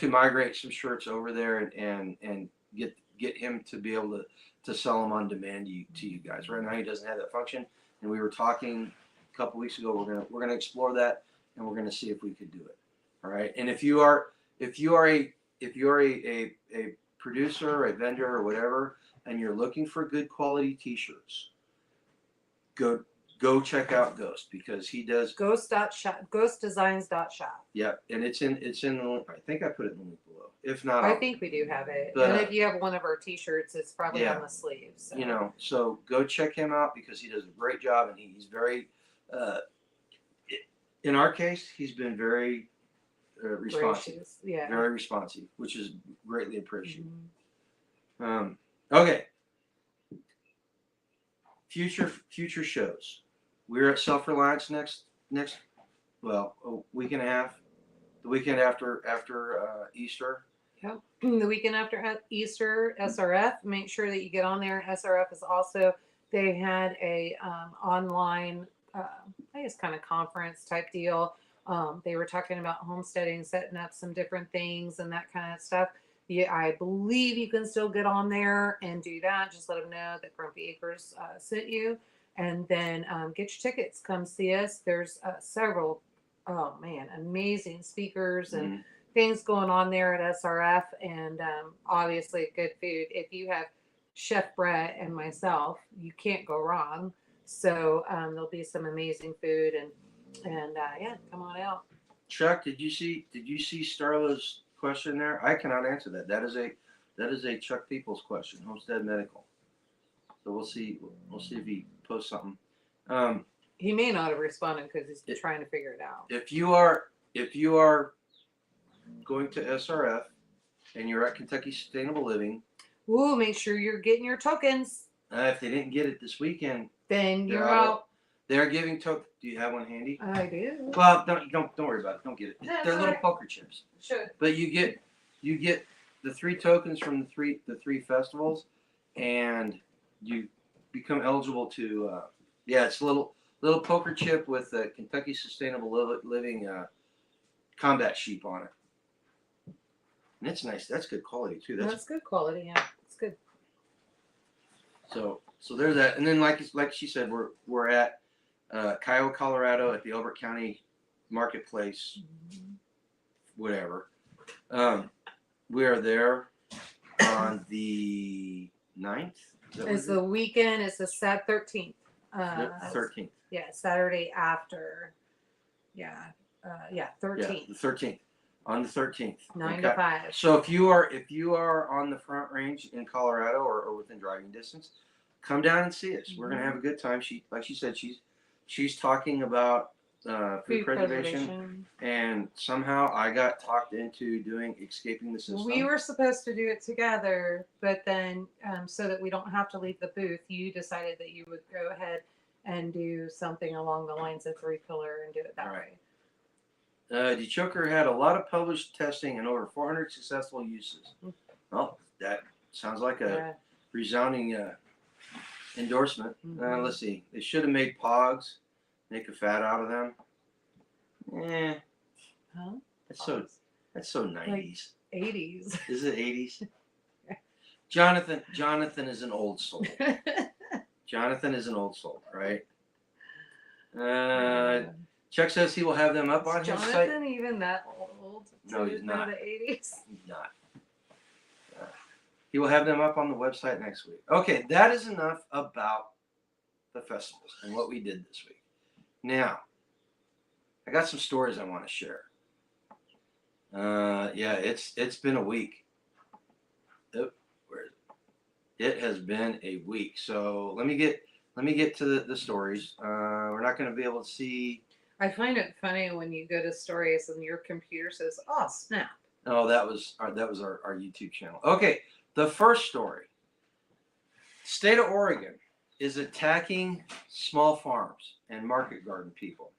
migrate some shirts over there and get him to be able to sell them on demand to you guys. Right now he doesn't have that function, and we were talking a couple weeks ago. We're gonna explore that, and we're gonna see if we could do it. All right. And if you are a producer, a vendor, or whatever, and you're looking for good quality T-shirts, go check out Ghost because he does ghostdesigns.shop. Yeah, and it's in the link. I think I put it in the link below. If not, I think we do have it. But, and if you have one of our T-shirts, it's probably on the sleeves. So. So go check him out because he does a great job and he's very, Uh, in our case, he's been very responsive, Gracious. Yeah. very responsive, which is greatly appreciated. Mhm. Okay, future shows. We're at Self Reliance next well, a week and a half, the weekend after Easter. Yep. The weekend after Easter, SRF. Make sure that you get on there. SRF is also, they had a online, I guess, kind of conference type deal. They were talking about homesteading, setting up some different things and that kind of stuff. Yeah, I believe you can still get on there and do that. Just let them know that Grumpy Acres sent you, and then get your tickets. Come see us. There's several, oh man, amazing speakers and Mhm. things going on there at SRF, and obviously good food. If you have Chef Brett and myself, you can't go wrong. So there'll be some amazing food, and yeah, come on out. Chuck, did you see Starla's question there? I cannot answer that. That is a Chuck Peoples question. Homestead Medical. So we'll see. We'll see if he posts something. Um, He may not have responded because he's trying to figure it out. if you are going to SRF and you're at Kentucky Sustainable Living, Ooh, make sure you're getting your tokens. if they didn't get it this weekend, Then they're you're out. out. They're giving token. Do you have one handy? I do. Well, don't worry about it. Don't get it. That's They're little alright. poker chips. Should. But you get the 3 tokens from the three festivals, and you become eligible to. Yeah, it's a little poker chip with a Kentucky Sustainable Living combat sheep on it, and it's nice. That's good quality too. That's good quality. Yeah, it's good. So there's that, and then like she said, we're at Kiowa, Colorado, at the Elbert County Marketplace, whatever. We are there on the 9th. It's the weekend. It's the 13th. 13th. Yeah, Saturday after. Yeah. 13th. Yeah, the 13th. On the 13th. 9 to 5. So if you are on the Front Range in Colorado or within driving distance, come down and see us. We're gonna have a good time. Like she said, she's talking about food preservation, and somehow I got talked into doing Escaping the System. We were supposed to do it together, but then so that we don't have to leave the booth, you decided that you would go ahead and do something along the lines of 3 Pillar and do it that All right. way. DeChoker had a lot of published testing and over 400 successful uses. Well, that sounds like a resounding endorsement. Mhm. Let's see. They should have made pogs, make a fat out of them. Huh? That's so 90s. 80s. Is it 80s? Jonathan is an old soul. Jonathan is an old soul, right? Chuck says he will have them up on his site. Jonathan even that old? No, he's not. The 80s. He's not. He will have them up on the website next week. Okay, that is enough about the festivals and what we did this week. Now, I got some stories I want to share. Yeah, it's been a week. Where is it? It has been a week. So let me get to the stories. We're not going to be able to see. I find it funny when you go to stories and your computer says, "Oh, snap." Oh, that was our YouTube channel. Okay, the first story. State of Oregon is attacking small farms and market garden people.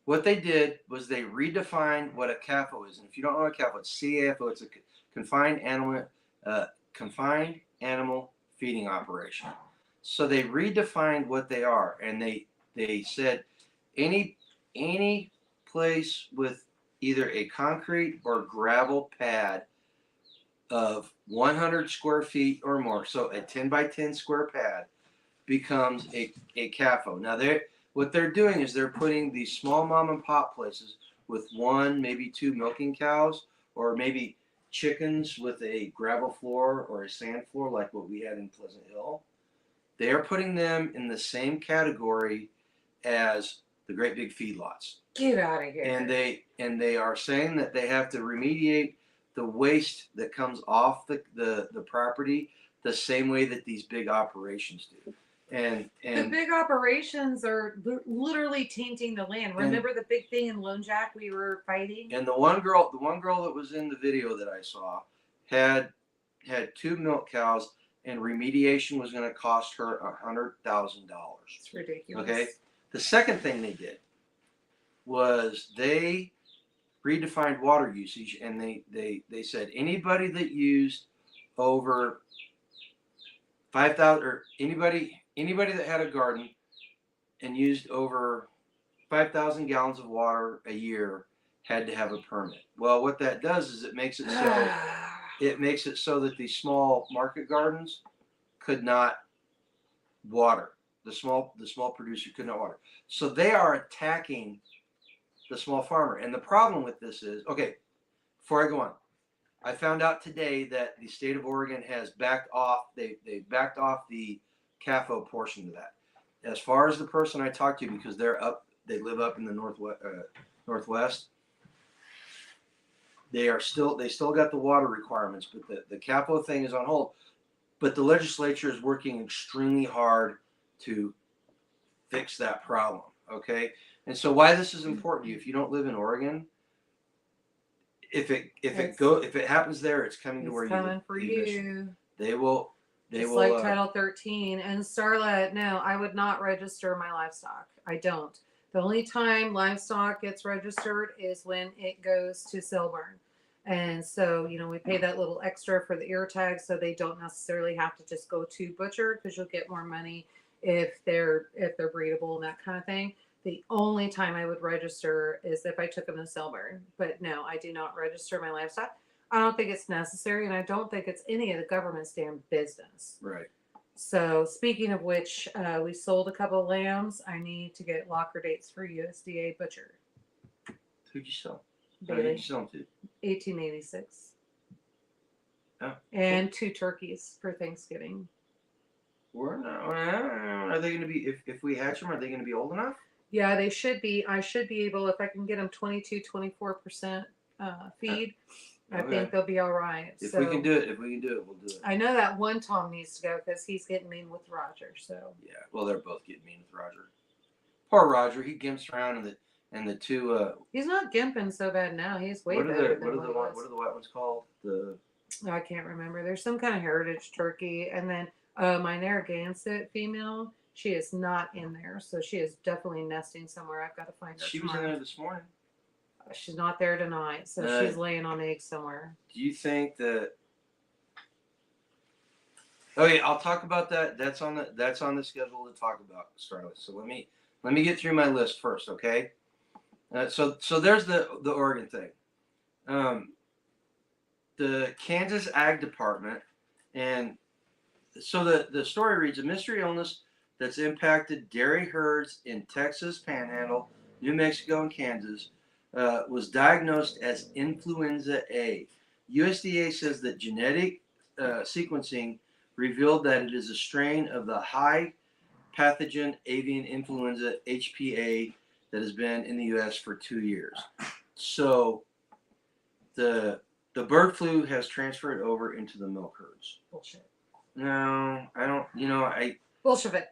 What they did was they redefined what a CAFO is. And if you don't know what a CAFO is, CAFO, it's a confined animal feeding operation. So they redefined what they are, and they said any place with either a concrete or gravel pad of 100 square feet or more, so a 10 by 10 square pad, becomes a CAFO. Now what they're doing is they're putting these small mom and pop places with 1, maybe 2 milking cows, or maybe chickens with a gravel floor or a sand floor like what we had in Pleasant Hill. They are putting them in the same category as the great big feedlots. Get out of here. And they are saying that they have to remediate the waste that comes off the property the same way that these big operations do. and The big operations are literally tainting the land. Remember the big thing in Lone Jack we were fighting? and the one girl that was in the video that I saw had 2 milk cows, and remediation was going to cost her $100,000. It's ridiculous. Okay. The second thing they did was they redefined water usage, and they said anybody that used over 5,000, or anybody that had a garden and used over 5,000 gallons of water a year had to have a permit. Well, what that does is it makes it so that these small market gardens could not water. The small producer could not water. So they are attacking the small farmer. And the problem with this is, okay, before I go on, I found out today that the state of Oregon has backed off. They backed off the CAFO portion of that. As far as the person I talked to, because they live up in the northwest. They still got the water requirements, but the CAFO thing is on hold. But the legislature is working extremely hard to fix that problem. Okay, and so why this is important to you, if you don't live in Oregon, if it happens there, it's coming to where you live. It's coming for you. They will. It's like Title 13. And Starlet, no, I would not register my livestock. I don't. The only time livestock gets registered is when it goes to sale barn. And so, we pay that little extra for the ear tag, so they don't necessarily have to just go to butcher, because you'll get more money if they're breedable and that kind of thing. The only time I would register is if I took them to sale barn. But no, I do not register my livestock. I don't think it's necessary, and I don't think it's any of the government's damn business. Right. So speaking of which, we sold a couple of lambs. I need to get locker dates for USDA butcher. Who'd you sell? Bailey. Who'd you sell them to? 1886. Oh. And 2 turkeys for Thanksgiving. Are they going to be, if we hatch them, are they going to be old enough? Yeah, they should be. I should be able, if I can get them 22-24% feed, I think they'll be all right. If we can do it, we'll do it. I know that one Tom needs to go because he's getting mean with Roger. So yeah, well, they're both getting mean with Roger. Poor Roger, he gimps around, and the two. He's not gimping so bad now. He's way better than what are the white ones called? I can't remember. There's some kind of heritage turkey, and then my Narragansett female. She is not in there, so she is definitely nesting somewhere. I've got to find her. She was in there this morning. She's not there tonight, so she's laying on eggs somewhere. Do you think that? Okay, I'll talk about that. That's on the schedule to talk about, Starlet. So let me get through my list first, okay? So there's the Oregon thing. The Kansas Ag Department, and so the story reads: a mystery illness that's impacted dairy herds in Texas Panhandle, New Mexico, and Kansas was diagnosed as influenza A. USDA says that genetic sequencing revealed that it is a strain of the high pathogen avian influenza HPA that has been in the U.S. for 2 years. So the bird flu has transferred over into the milk herds. Bullshit. No, I don't. Bolshevik.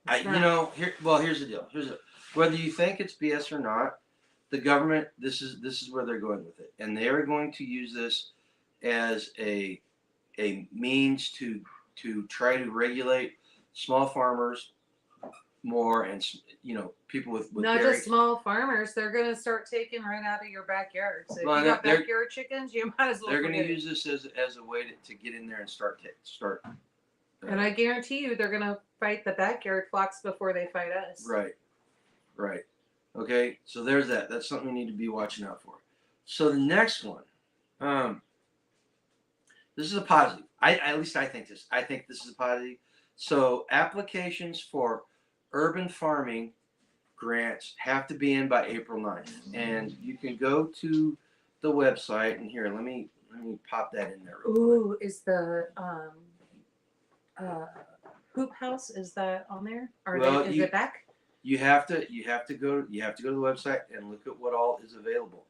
Here's the deal. Whether you think it's BS or not, the government, this is where they're going with it, and they are going to use this as a means to try to regulate small farmers more, and people with not dairy. Just small farmers. They're going to start taking right out of your backyard. So if you got backyard chickens, you might as well. They're going to use this as a way to get in there and start. And I guarantee you, they're going to fight the backyard flocks before they fight us. Right. Okay, so there's that. That's something we need to be watching out for. So the next one, this is a positive. At least I think this. I think this is a positive. So applications for urban farming grants have to be in by April 9th. And you can go to the website, and here, let me pop that in there real quick. Ooh, is the hoop house, is that on there? Is it back? You have to go to the website and look at what all is available.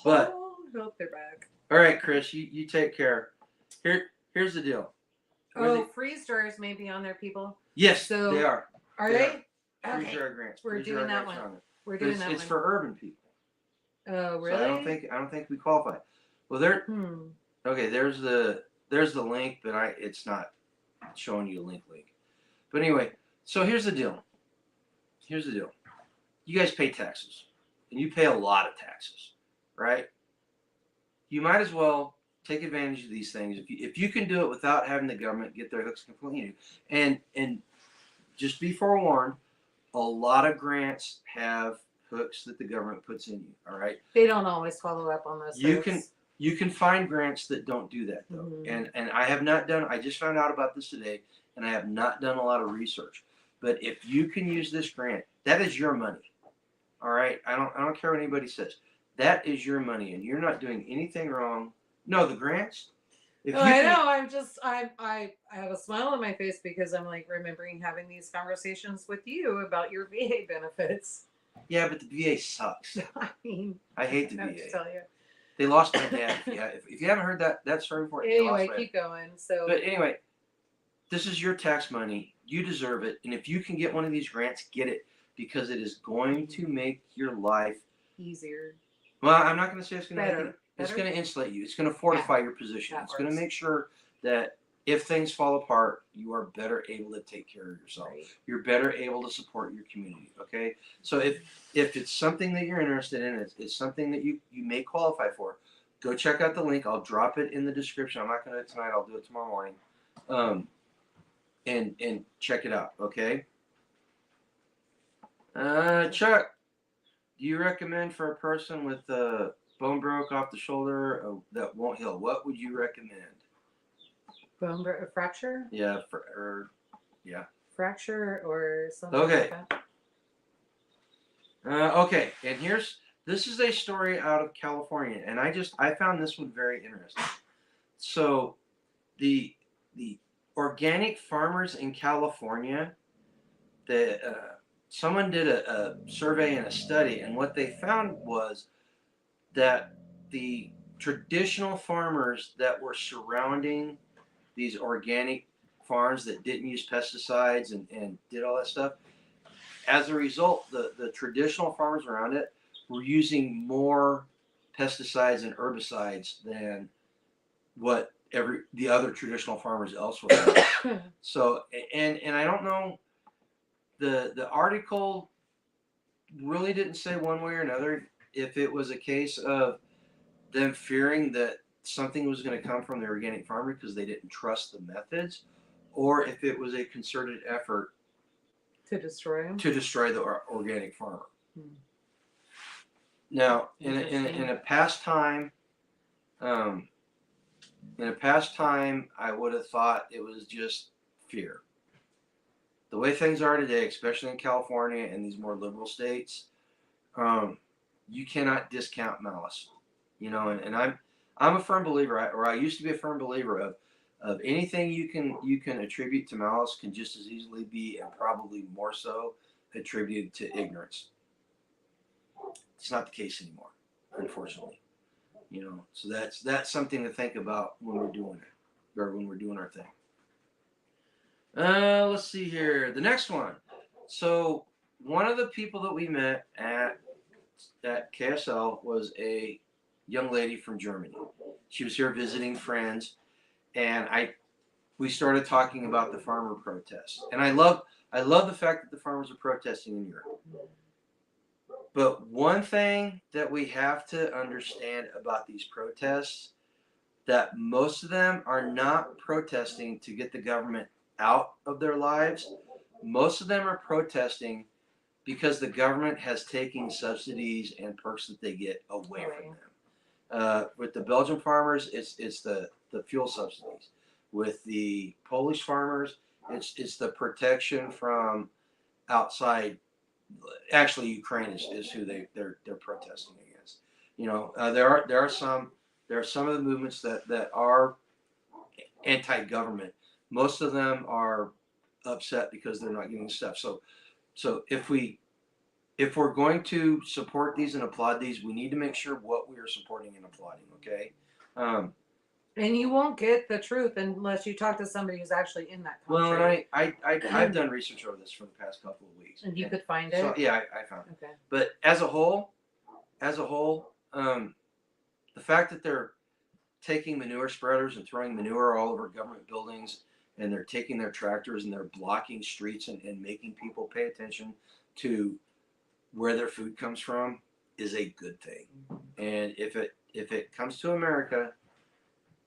But I hope they're back. All right, Chris, you take care. Here's the deal. Oh, freeze dryers may be on there, people. Yes, So they are. Are They they? Freeze Okay. dryer grants. We're Freeze doing dryer that grants are one. on it. We're But doing that it's one. for urban people. Oh, really? So I don't think we qualify. Well, there. Hmm. Okay, there's the link, but it's not showing you a link. But anyway, so here's the deal. Here's the deal. You guys pay taxes, and you pay a lot of taxes, right? You might as well take advantage of these things if you can do it without having the government get their hooks completely. And just be forewarned, a lot of grants have hooks that the government puts in you. All right. They don't always follow up on those. You can find grants that don't do that though. Mm-hmm. And I have not done. I just found out about this today, and I have not done a lot of research. But if you can use this grant, that is your money. All right. I don't care what anybody says. That is your money, and you're not doing anything wrong. No, the grants. If No, you I can, know. I have a smile on my face because I'm like remembering having these conversations with you about your VA benefits. yeah, but the VA sucks. I mean, I hate the I have VA. to tell you. They lost my dad. If you haven't heard that story before, Anyway, keep going. So, but anyway, this is your tax money. You deserve it. And if you can get one of these grants, get it because it is going to make your life easier. Well, I'm not going to say it's going to make Better. it. It's going to insulate you. It's going to fortify your position. It's going to make sure that if things fall apart, you are better able to take care of yourself. Right. You're better able to support your community. Okay. So if it's something that you're interested in, it's something that you may qualify for, go check out the link. I'll drop it in the description. I'm not going to do it tonight. I'll do it tomorrow morning. And check it out. Okay. Chuck, do you recommend for a person with bone broke off the shoulder that won't heal? What would you recommend? Fracture? Yeah, Fracture or something Okay. like that. Okay, and this is a story out of California, and I found this one very interesting. So, the organic farmers in California, someone did a survey and a study, and what they found was that the traditional farmers that were surrounding these organic farms that didn't use pesticides and did all that stuff, as a result, the traditional farmers around it were using more pesticides and herbicides than what the other traditional farmers elsewhere. So, and I don't know, the article really didn't say one way or another if it was a case of them fearing that something was going to come from the organic farmer because they didn't trust the methods, or if it was a concerted effort to destroy them. To destroy the organic farmer. Now, in a past time, I would have thought it was just fear. The way things are today, especially in California and these more liberal states, you cannot discount malice. You know, and I'm a firm believer, or I used to be a firm believer of anything you can attribute to malice can just as easily be, and probably more so, attributed to ignorance. It's not the case anymore, unfortunately. You know, so that's something to think about when we're doing it, or when we're doing our thing. Let's see here. The next one. So one of the people that we met at KSL was a young lady from Germany. She was here visiting friends, and we started talking about the farmer protests. And I love the fact that the farmers are protesting in Europe. But one thing that we have to understand about these protests, that most of them are not protesting to get the government out of their lives. Most of them are protesting because the government has taken subsidies and perks that they get away from them. With the Belgian farmers, it's the fuel subsidies. With the Polish farmers, it's the protection from outside. Actually, Ukraine is who they're protesting against. You know, there are some of the movements that are anti-government. Most of them are upset because they're not getting stuff. So if we're going to support these and applaud these, we need to make sure what we are supporting and applauding. Okay. And you won't get the truth unless you talk to somebody who's actually in that country. Well, and I've done research over this for the past couple of weeks. And you could find it? So, yeah, I found it. Okay. But as a whole, the fact that they're taking manure spreaders and throwing manure all over government buildings, and they're taking their tractors and they're blocking streets and making people pay attention to where their food comes from is a good thing. And if it comes to America,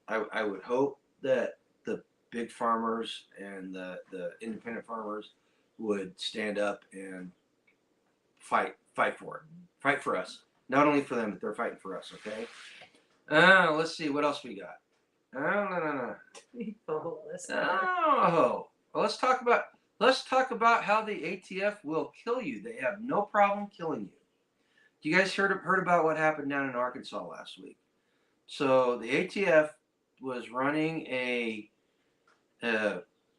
I would hope that the big farmers and the independent farmers would stand up and fight for it. Fight for us. Not only for them, but they're fighting for us, okay? Let's see, what else we got? No. Oh, well, let's talk about how the ATF will kill you. They have no problem killing you. You guys heard about what happened down in Arkansas last week? So the ATF was running a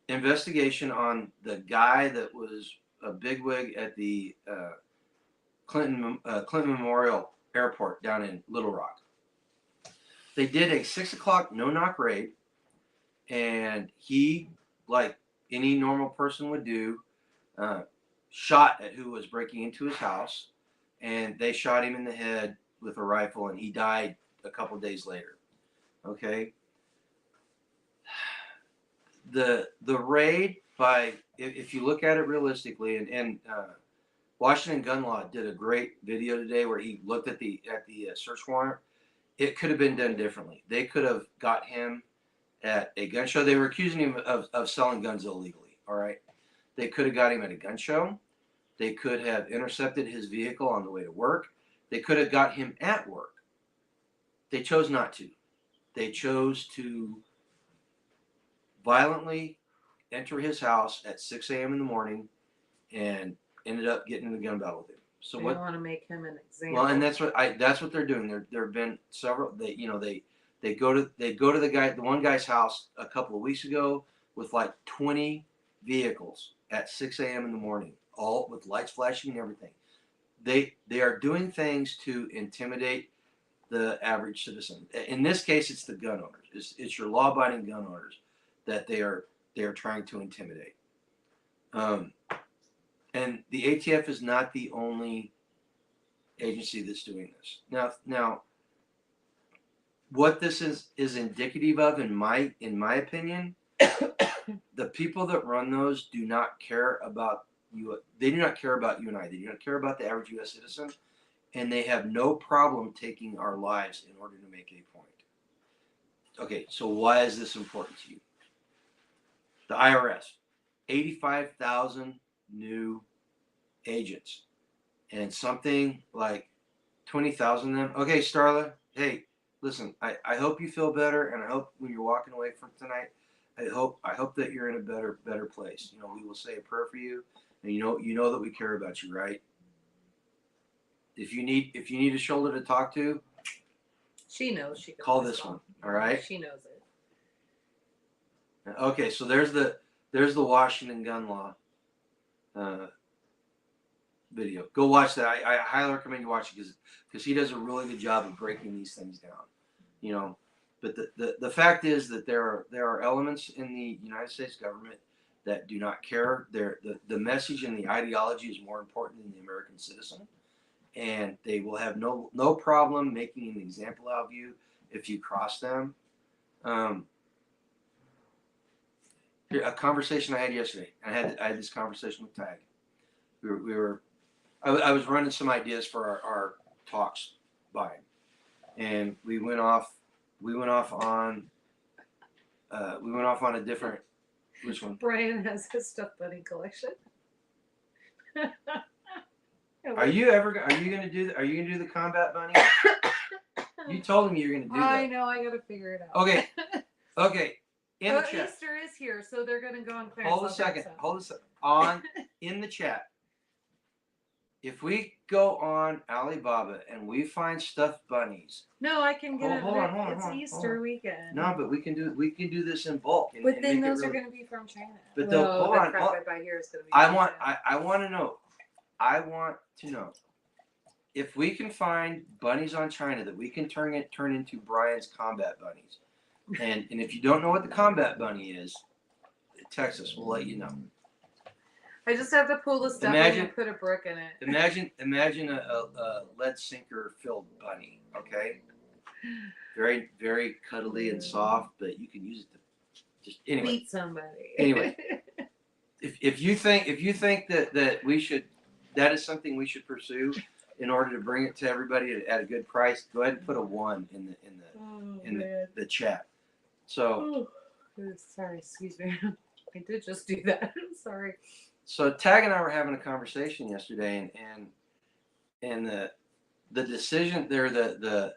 investigation on the guy that was a bigwig at the Clinton Memorial Airport down in Little Rock. They did a 6 o'clock no-knock raid, and he, like any normal person would do, shot at who was breaking into his house, and they shot him in the head with a rifle, and he died a couple days later. Okay. The raid, by if you look at it realistically, and Washington Gun Law did a great video today where he looked at the search warrant. It could have been done differently. They could have got him at a gun show. They were accusing him of selling guns illegally. All right. They could have got him at a gun show. They could have intercepted his vehicle on the way to work. They could have got him at work. They chose not to. They chose to violently enter his house at 6 a.m. in the morning and ended up getting in a gun battle with him. So they want to make him an example. Well, and that's what they're doing. There have been several. They go to the one guy's house a couple of weeks ago with like 20 vehicles at 6 a.m. in the morning, all with lights flashing and everything. They are doing things to intimidate the average citizen. In this case, it's the gun owners. It's your law-abiding gun owners that they are trying to intimidate. And the ATF is not the only agency that's doing this. Now, what this is indicative of, in my opinion, the people that run those do not care about you. They do not care about you and I. They do not care about the average U.S. citizen, and they have no problem taking our lives in order to make a point. Okay, so why is this important to you? The IRS, 85,000 new agents, and something like 20,000 of them. Okay, Starla, hey, listen, I hope you feel better, and I hope when you're walking away from tonight, I hope that you're in a better place. You know, we will say a prayer for you, and you know that we care about you, right? If you need a shoulder to talk to, she knows she can call this one. All right, she knows it. Okay, so there's the Washington Gun Law video. Go watch that. I highly recommend you watch it because he does a really good job of breaking these things down. You know, but the fact is that there are elements in the United States government that do not care. The message and the ideology is more important than the American citizen, and they will have no problem making an example out of you if you cross them. A conversation I had yesterday. I had this conversation with Tag. I was running some ideas for our talks by him, and we went off on a different. Which one? Brian has his stuffed bunny collection. Are you gonna do the combat bunny? You told me you were gonna do that. I know. I gotta figure it out. Okay. In the chat. Easter is here, so they're gonna go on clearance. Hold a second. On in the chat. If we go on Alibaba and we find stuffed bunnies. No, I can get it. Hold on, it's Easter weekend. No, but we can do this in bulk. But then those are going to be from China. But the crap I buy here is going to be. I want to know if we can find bunnies on China that we can turn into Brian's combat bunnies. And if you don't know what the combat bunny is, text us. We'll let you know. I just have to pull the stuff in and put a brick in it. Imagine a lead sinker filled bunny. Okay, very very cuddly and soft, but you can use it to just anyway. Beat somebody. Anyway, if you think that we should, that is something we should pursue in order to bring it to everybody at a good price. Go ahead and put a 1 in the chat. So. Sorry, excuse me. I did just do that. I'm sorry. So Tag and I were having a conversation yesterday, and the decision there, the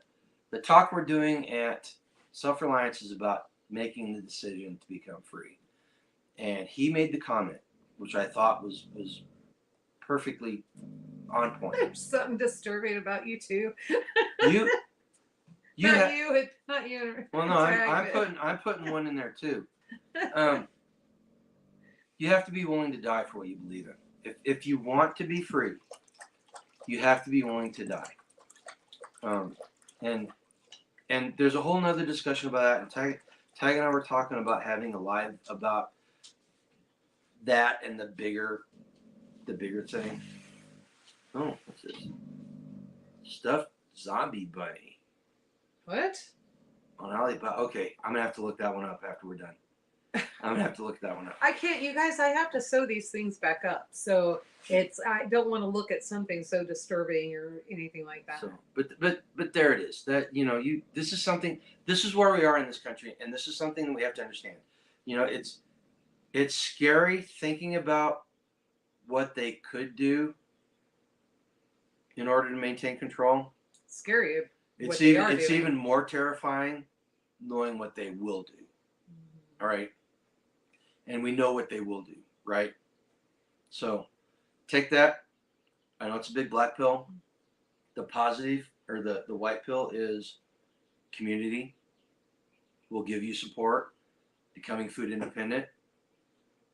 talk we're doing at Self-Reliance is about making the decision to become free. And he made the comment, which I thought was perfectly on point. There's something disturbing about you too. You not you. Well, no, I'm putting one in there too. You have to be willing to die for what you believe in. If you want to be free, you have to be willing to die. And there's a whole nother discussion about that. And Tag and I were talking about having a live about that and the bigger thing. Oh, what's this? Stuffed zombie bunny. What? On Alibaba. Okay, I'm gonna have to look that one up after we're done. I'm gonna have to look that one up. I can't, you guys. I have to sew these things back up, so I don't want to look at something so disturbing or anything like that. So, but there it is. That this is something. This is where we are in this country, and this is something that we have to understand. It's scary thinking about what they could do in order to maintain control. Scary. It's even more terrifying knowing what they will do. Mm-hmm. All right. And we know what they will do, right? So take that. I know it's a big black pill. The positive or the white pill is community. We'll give you support. Becoming food independent.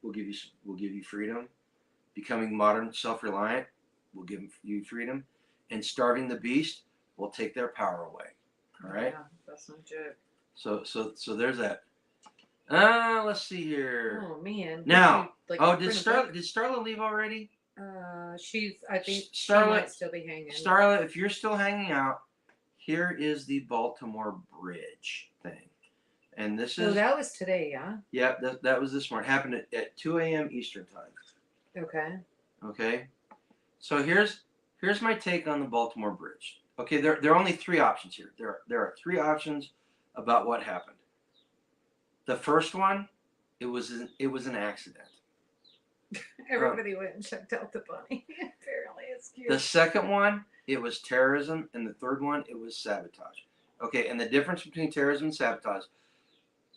We'll give you freedom. Becoming modern self-reliant. We'll give you freedom. And starving the beast will take their power away. All right? Yeah, that's no joke. So there's that. Let's see here. Oh man. Now, did Starla leave already? I think Starla, she might still be hanging. Starla, if you're still hanging out, here is the Baltimore Bridge thing. And this is... Oh, that was today, yeah? Yeah, that was this morning. It happened at 2 a.m. Eastern time. Okay. So here's my take on the Baltimore Bridge. Okay, there are only 3 options here. There are 3 options about what happened. The first one, it was an accident. Everybody went and checked out the bunny. Apparently, it's cute. The second one, it was terrorism, and the third one, it was sabotage. Okay, and the difference between terrorism and sabotage: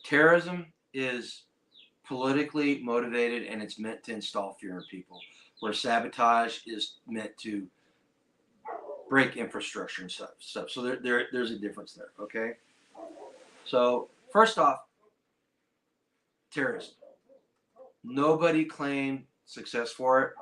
terrorism is politically motivated, and it's meant to install fear in people, where sabotage is meant to break infrastructure and stuff. So there's a difference there. Okay. So first off, terrorism. Nobody claimed success for it.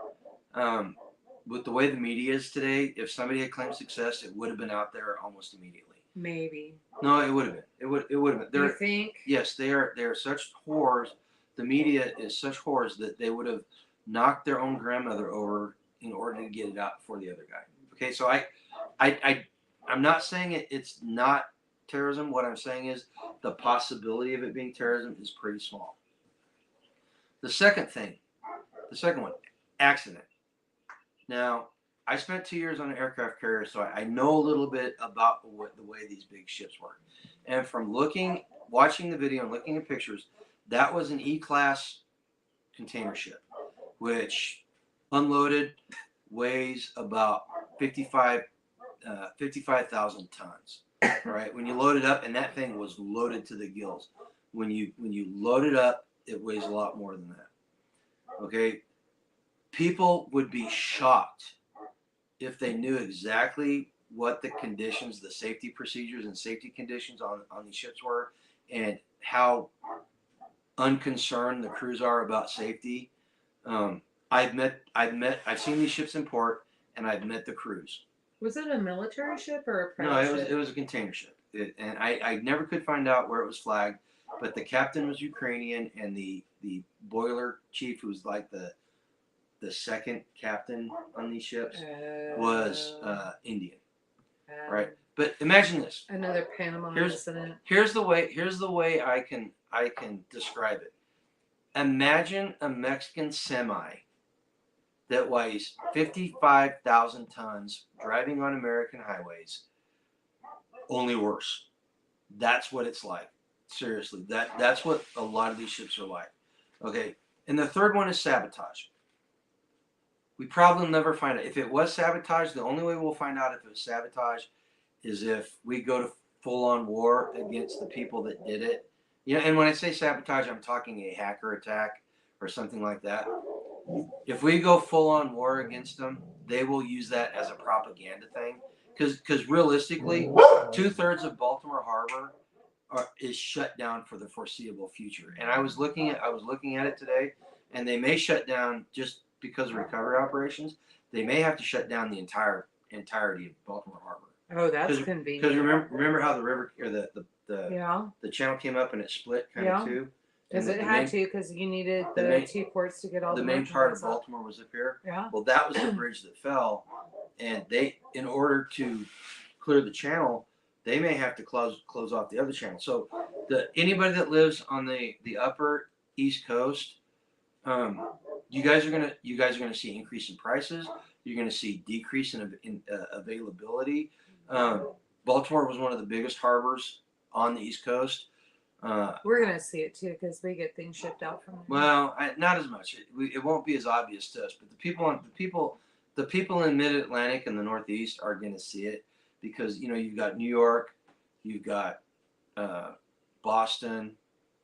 With the way the media is today, if somebody had claimed success, it would have been out there almost immediately. Maybe. No, it would have been. It would have been. You think? Yes, they are such whores. The media is such whores that they would have knocked their own grandmother over in order to get it out before the other guy. Okay, so I'm not saying it's not terrorism. What I'm saying is the possibility of it being terrorism is pretty small. The second one, accident. Now, I spent 2 years on an aircraft carrier, so I know a little bit about the way these big ships work. And from watching the video and looking at pictures, that was an E-class container ship, which unloaded weighs about 55,000 tons. Right? When you load it up, and that thing was loaded to the gills. When you load it up, it weighs a lot more than that. Okay? People would be shocked if they knew exactly what the conditions, the safety procedures and safety conditions on these ships were, and how unconcerned the crews are about safety. I've seen these ships in port, and I've met the crews. Was it a military ship or a private ship? No, it was a container ship. and I never could find out where it was flagged, but the captain was Ukrainian, and the boiler chief, who was like the second captain on these ships, was Indian, right? But imagine this. Another Panama incident. Here's the way I can describe it. Imagine a Mexican semi that weighs 55,000 tons driving on American highways, only worse. That's what it's like. Seriously, that's what a lot of these ships are like. Okay, and the third one is sabotage. We probably will never find out. If it was sabotage, the only way we'll find out if it was sabotage is if we go to full-on war against the people that did it. You know, and when I say sabotage, I'm talking a hacker attack or something like that. If we go full-on war against them, they will use that as a propaganda thing. Because realistically, 2/3 of Baltimore Harbor is shut down for the foreseeable future. And I was looking at it today, and they may shut down just because of recovery operations. They may have to shut down the entirety of Baltimore Harbor. Oh, that's convenient. Because remember how the river or the channel came up and it split kind of too. Because it had to, because you needed the two ports to get all the main part of Baltimore was up here. Yeah. Well, that was the bridge that fell, and they, in order to clear the channel, they may have to close off the other channel. So, anybody that lives on the upper East Coast, you guys are gonna see increase in prices. You're gonna see decrease in availability. Baltimore was one of the biggest harbors on the East Coast. We're gonna see it too because we get things shipped out from there. Well, not as much. It won't be as obvious to us, but the people in Mid-Atlantic and the Northeast are gonna see it because you've got New York, you've got Boston,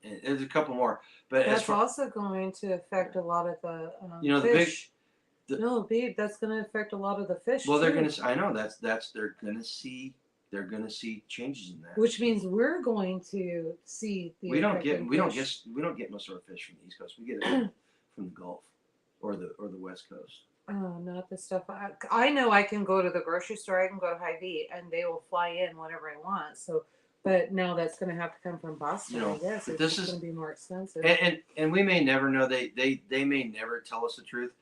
and there's a couple more. But that's also going to affect a lot of the the fish. No, babe, that's going to affect a lot of the fish. Well, they're too. gonna. I know they're gonna see. They're gonna see changes in that. Which means we're going to see the. We don't get most of our fish from the East Coast. We get it from the Gulf or the West Coast. Oh, not the stuff. I know I can go to the grocery store. I can go to Hy-Vee, and they will fly in whatever I want. So, but now that's going to have to come from Boston. I guess this is going to be more expensive. And we may never know. They may never tell us the truth.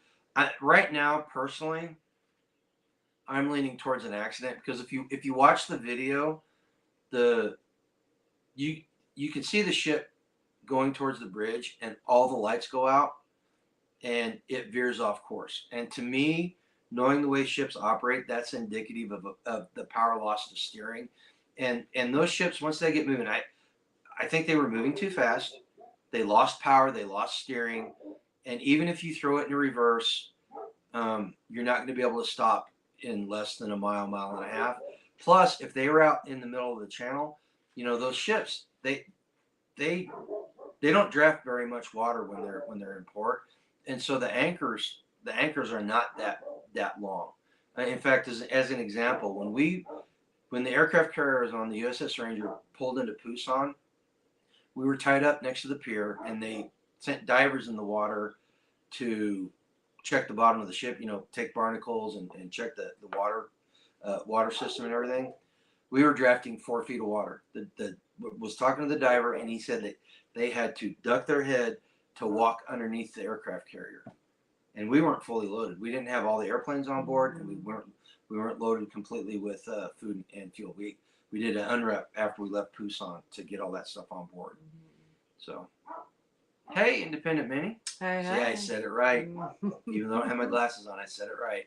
Right now, personally, I'm leaning towards an accident because if you watch the video, you can see the ship going towards the bridge, and all the lights go out, and it veers off course. And to me, knowing the way ships operate, that's indicative of the power loss to steering. And those ships, once they get moving, I think they were moving too fast. They lost power. They lost steering. And even if you throw it in reverse, you're not going to be able to stop in less than a mile and a half. Plus, if they were out in the middle of the channel, those ships, they don't draft very much water when they're in port, and so the anchors are not that long. In fact, as an example, when the aircraft carriers on the USS Ranger pulled into Pusan, we were tied up next to the pier, and they sent divers in the water to check the bottom of the ship, take barnacles and check the water system and everything. We were drafting 4 feet of water. Was talking to the diver, and he said that they had to duck their head to walk underneath the aircraft carrier. And we weren't fully loaded. We didn't have all the airplanes on board, and we weren't loaded completely with food and fuel. We did an unwrap after we left Pusan to get all that stuff on board. So, hey, Independent Minnie. Hi. See, I said it right. Even though I don't have my glasses on, I said it right.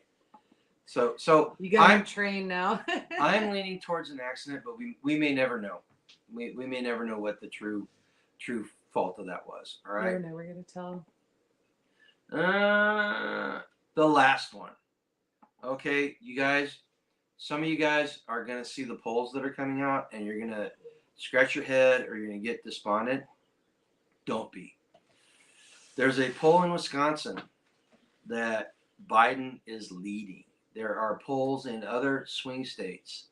So you got trained now. I'm leaning towards an accident, but we may never know. We may never know what the true fault of that was. All right. We're never gonna tell. The last one. Okay, you guys. Some of you guys are gonna see the polls that are coming out, and you're gonna scratch your head or you're gonna get despondent. Don't be. There's a poll in Wisconsin that Biden is leading. There are polls in other swing states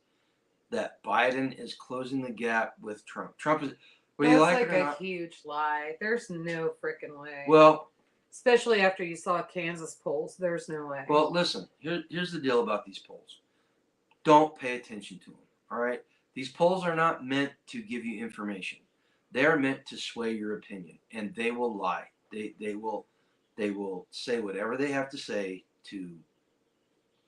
that Biden is closing the gap with Trump. Trump is, whether you like it or not, a huge lie. There's no freaking way. Well, especially after you saw Kansas polls, there's no way. Well, listen, here's the deal about these polls. Don't pay attention to them, all right? These polls are not meant to give you information. They are meant to sway your opinion, and they will lie. They will say whatever they have to say to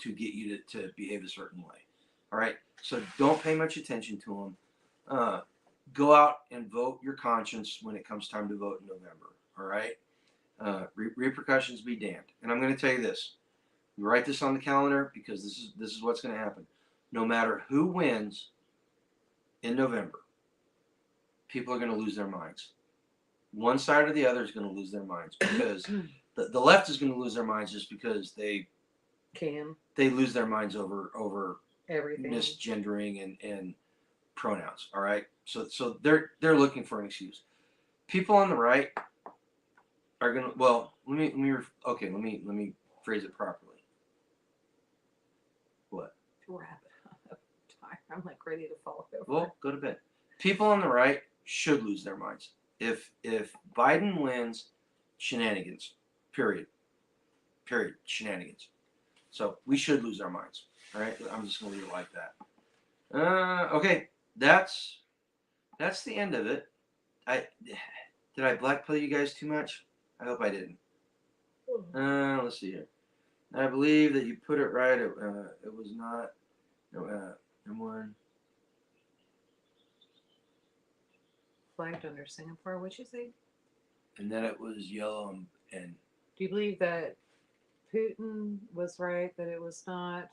get you to behave a certain way. All right. So don't pay much attention to them. Go out and vote your conscience when it comes time to vote in November. All right. Repercussions be damned. And I'm going to tell you this. You write this on the calendar because this is what's going to happen. No matter who wins in November, people are going to lose their minds. One side or the other is going to lose their minds because the left is going to lose their minds just because they lose their minds over everything, misgendering and pronouns. All right, so they're looking for an excuse. People on the right are gonna. Well, let me phrase it properly. What? Wrap it up. I'm like ready to fall over. Well, go to bed. People on the right should lose their minds. If Biden wins, shenanigans. Period. Shenanigans. So we should lose our minds. All right. I'm just gonna leave it like that. Okay. That's the end of it. Did I blackpill you guys too much? I hope I didn't. Let's see here. I believe that you put it right. It was not. M1. Flagged under Singapore. What'd you say? And then it was yellow and. Do you believe that Putin was right, that it was not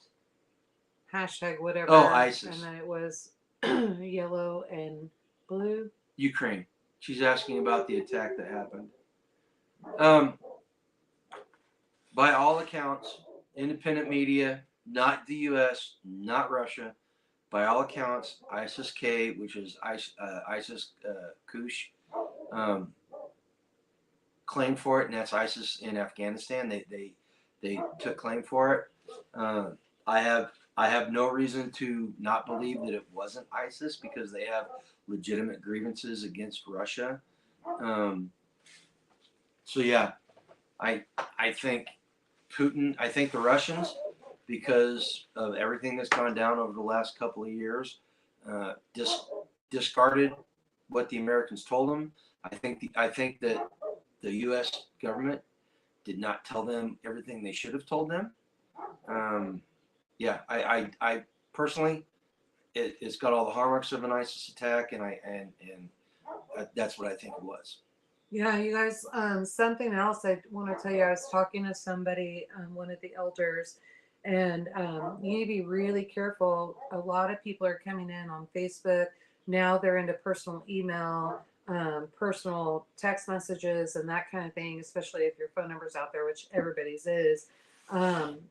hashtag whatever? Oh, ISIS. And that it was yellow and blue? Ukraine. She's asking about the attack that happened. By all accounts, independent media, not the U.S., not Russia, by all accounts, ISIS-K, which is ISIS-Kush, claimed for it, and that's ISIS in Afghanistan. They took claim for it. I have no reason to not believe that it wasn't ISIS because they have legitimate grievances against Russia. So yeah, I think Putin. I think the Russians, because of everything that's gone down over the last couple of years, discarded what the Americans told them. I think that the U.S. government did not tell them everything they should have told them. Yeah, I personally, it's got all the hallmarks of an ISIS attack, and that's what I think it was. Yeah, you guys, something else I want to tell you. I was talking to somebody, one of the elders, and you need to be really careful. A lot of people are coming in on Facebook. Now they're into personal email, personal text messages, and that kind of thing, especially if your phone number's out there, which everybody's is.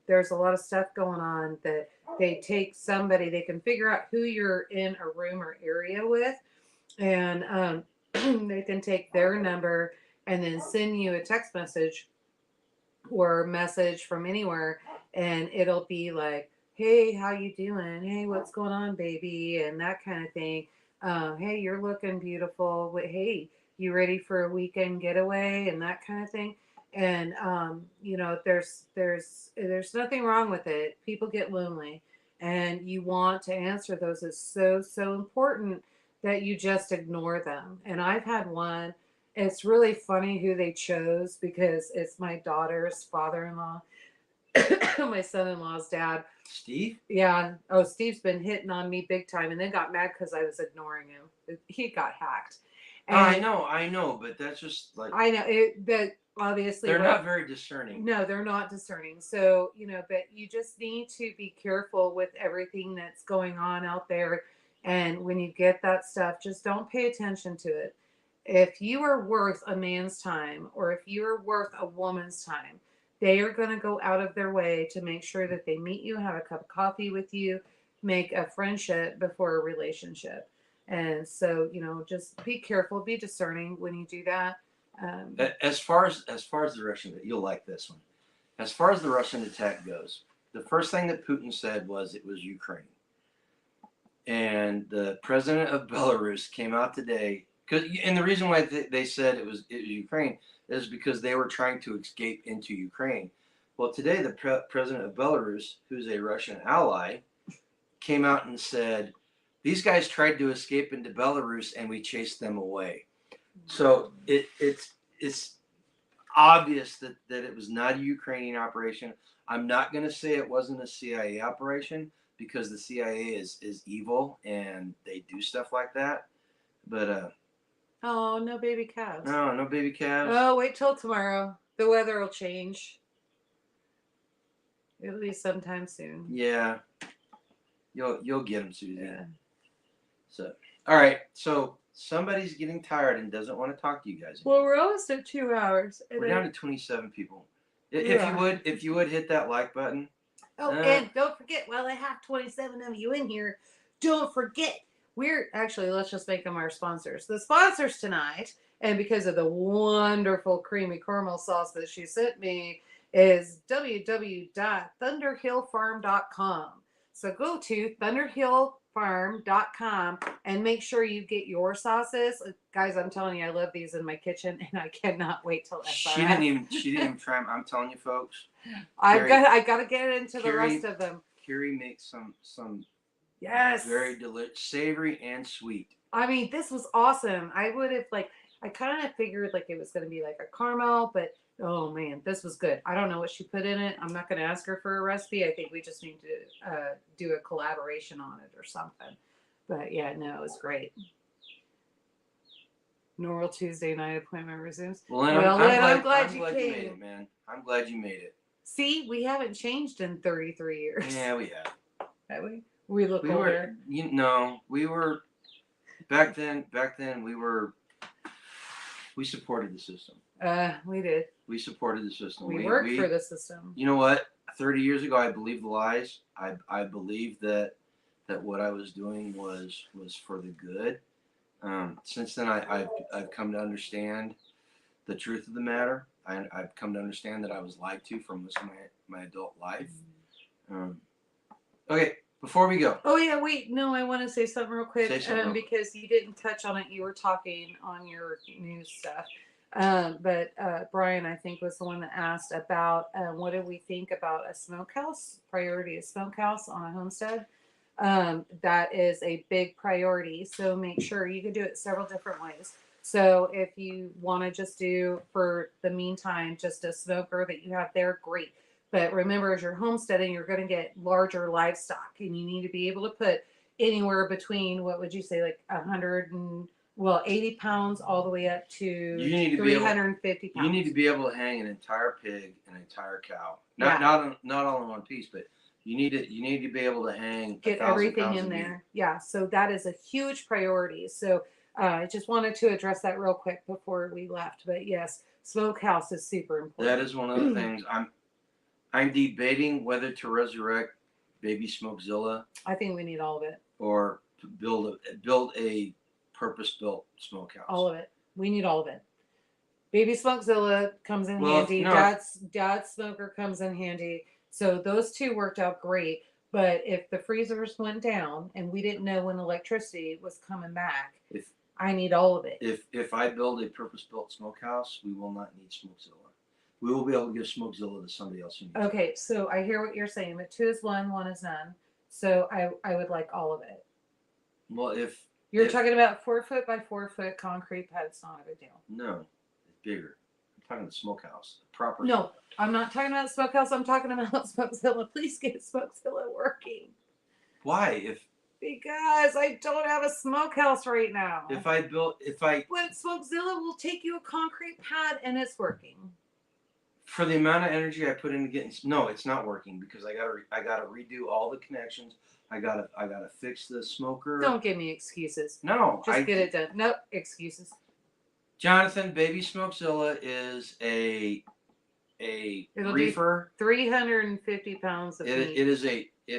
There's a lot of stuff going on that they take somebody, they can figure out who you're in a room or area with, and they can take their number and then send you a text message or message from anywhere, and it'll be like, hey, how you doing? Hey, what's going on, baby? And that kind of thing. Hey, you're looking beautiful. Hey, you ready for a weekend getaway? And that kind of thing. And there's nothing wrong with it. People get lonely, and you want to answer those. It's so important that you just ignore them. And I've had one. It's really funny who they chose because it's my daughter's father-in-law, my son-in-law's dad. Steve? Yeah. Oh, Steve's been hitting on me big time, and then got mad because I was ignoring him. He got hacked. And I know, but that's just like I know it, but obviously they're not very discerning. No, they're not discerning. So but you just need to be careful with everything that's going on out there. And when you get that stuff, just don't pay attention to it. If you are worth a man's time, or if you are worth a woman's time, they are going to go out of their way to make sure that they meet you, have a cup of coffee with you, make a friendship before a relationship. And so, just be careful, be discerning when you do that. As far as the Russian, you'll like this one. As far as the Russian attack goes, the first thing that Putin said was it was Ukraine. And the president of Belarus came out today, and the reason why they said it was Ukraine is because they were trying to escape into Ukraine. Well, today the president of Belarus, who's a Russian ally, came out and said These guys tried to escape into Belarus, and we chased them away. So it's obvious that it was not a Ukrainian operation. I'm not going to say it wasn't a CIA operation because the CIA is evil and they do stuff like that. But Oh, no baby calves. no baby calves. Oh, wait till tomorrow. The weather will change. It'll be sometime soon. Yeah, you'll get them, Susie. Yeah. So all right, so somebody's getting tired and doesn't want to talk to you guys anymore. Well, we're almost at 2 hours. We're down to 27 people. If you would hit that like button. Oh, and don't forget, while I have 27 of you in here, don't forget, let's just make them our sponsors. The sponsors tonight, and because of the wonderful creamy caramel sauce that she sent me, is www.thunderhillfarm.com. So go to thunderhillfarm.com and make sure you get your sauces. Guys, I'm telling you, I love these in my kitchen, and I cannot wait till She didn't even try them. I'm telling you, folks. I got to get into the rest of them. Carrie makes some yes, very delicious, savory and sweet. I mean, this was awesome. I would have I kind of figured it was going to be like a caramel, but oh man, this was good. I don't know what she put in it. I'm not going to ask her for a recipe. I think we just need to do a collaboration on it or something. But yeah, no, it was great. Normal Tuesday night appointment resumes. Well, I'm glad you made it, man. I'm glad you made it. See, we haven't changed in 33 years. Yeah, we have. Have we? We look older. We were back then. We supported the system. We did. We supported the system. We worked for the system. You know what? 30 years ago, I believed the lies. I believed that what I was doing was for the good. Since then, I've come to understand the truth of the matter. I've come to understand that I was lied to for most of my adult life. Okay, before we go. Oh yeah, wait. No, I want to say something real quick. Because you didn't touch on it. You were talking on your news stuff. But Brian, I think, was the one that asked about what do we think about a smokehouse, priority of smokehouse on a homestead. That is a big priority. So make sure you can do it several different ways. So if you want to just do, for the meantime, just a smoker that you have there, great. But remember, as you're homesteading, you're going to get larger livestock, and you need to be able to put anywhere between, what would you say, like 80 pounds all the way up to 350 pounds. You need to be able to hang an entire pig, an entire cow. Not all in one piece, but you need to be able to get everything in there. Yeah, so that is a huge priority. So I just wanted to address that real quick before we left. But yes, smokehouse is super important. That is one of the things. I'm debating whether to resurrect Baby Smokezilla. I think we need all of it. Or build a purpose-built smokehouse. All of it. We need all of it. Baby Smokezilla comes in handy. No. Dad's smoker comes in handy. So those two worked out great. But if the freezers went down and we didn't know when electricity was coming back, I need all of it. If I build a purpose-built smokehouse, we will not need Smokezilla. We will be able to give Smokezilla to somebody else who needs it. Okay, so I hear what you're saying, but 2 is 1, 1 is none. So I would like all of it. Well, if you're talking about 4 foot by 4 foot concrete pad, it's not a big deal. No, it's bigger. I'm talking the smokehouse, proper. No, I'm not talking about smokehouse. I'm talking about Smokezilla. Please get Smokezilla working. Why? Because I don't have a smokehouse right now. But Smokezilla will take you a concrete pad and it's working. For the amount of energy I put into getting, no, it's not working because I gotta redo all the connections. I gotta fix the smoker. Don't give me excuses. No, just get it done. Nope, excuses. Jonathan, Baby Smokezilla is a reefer. 350 pounds of meat. It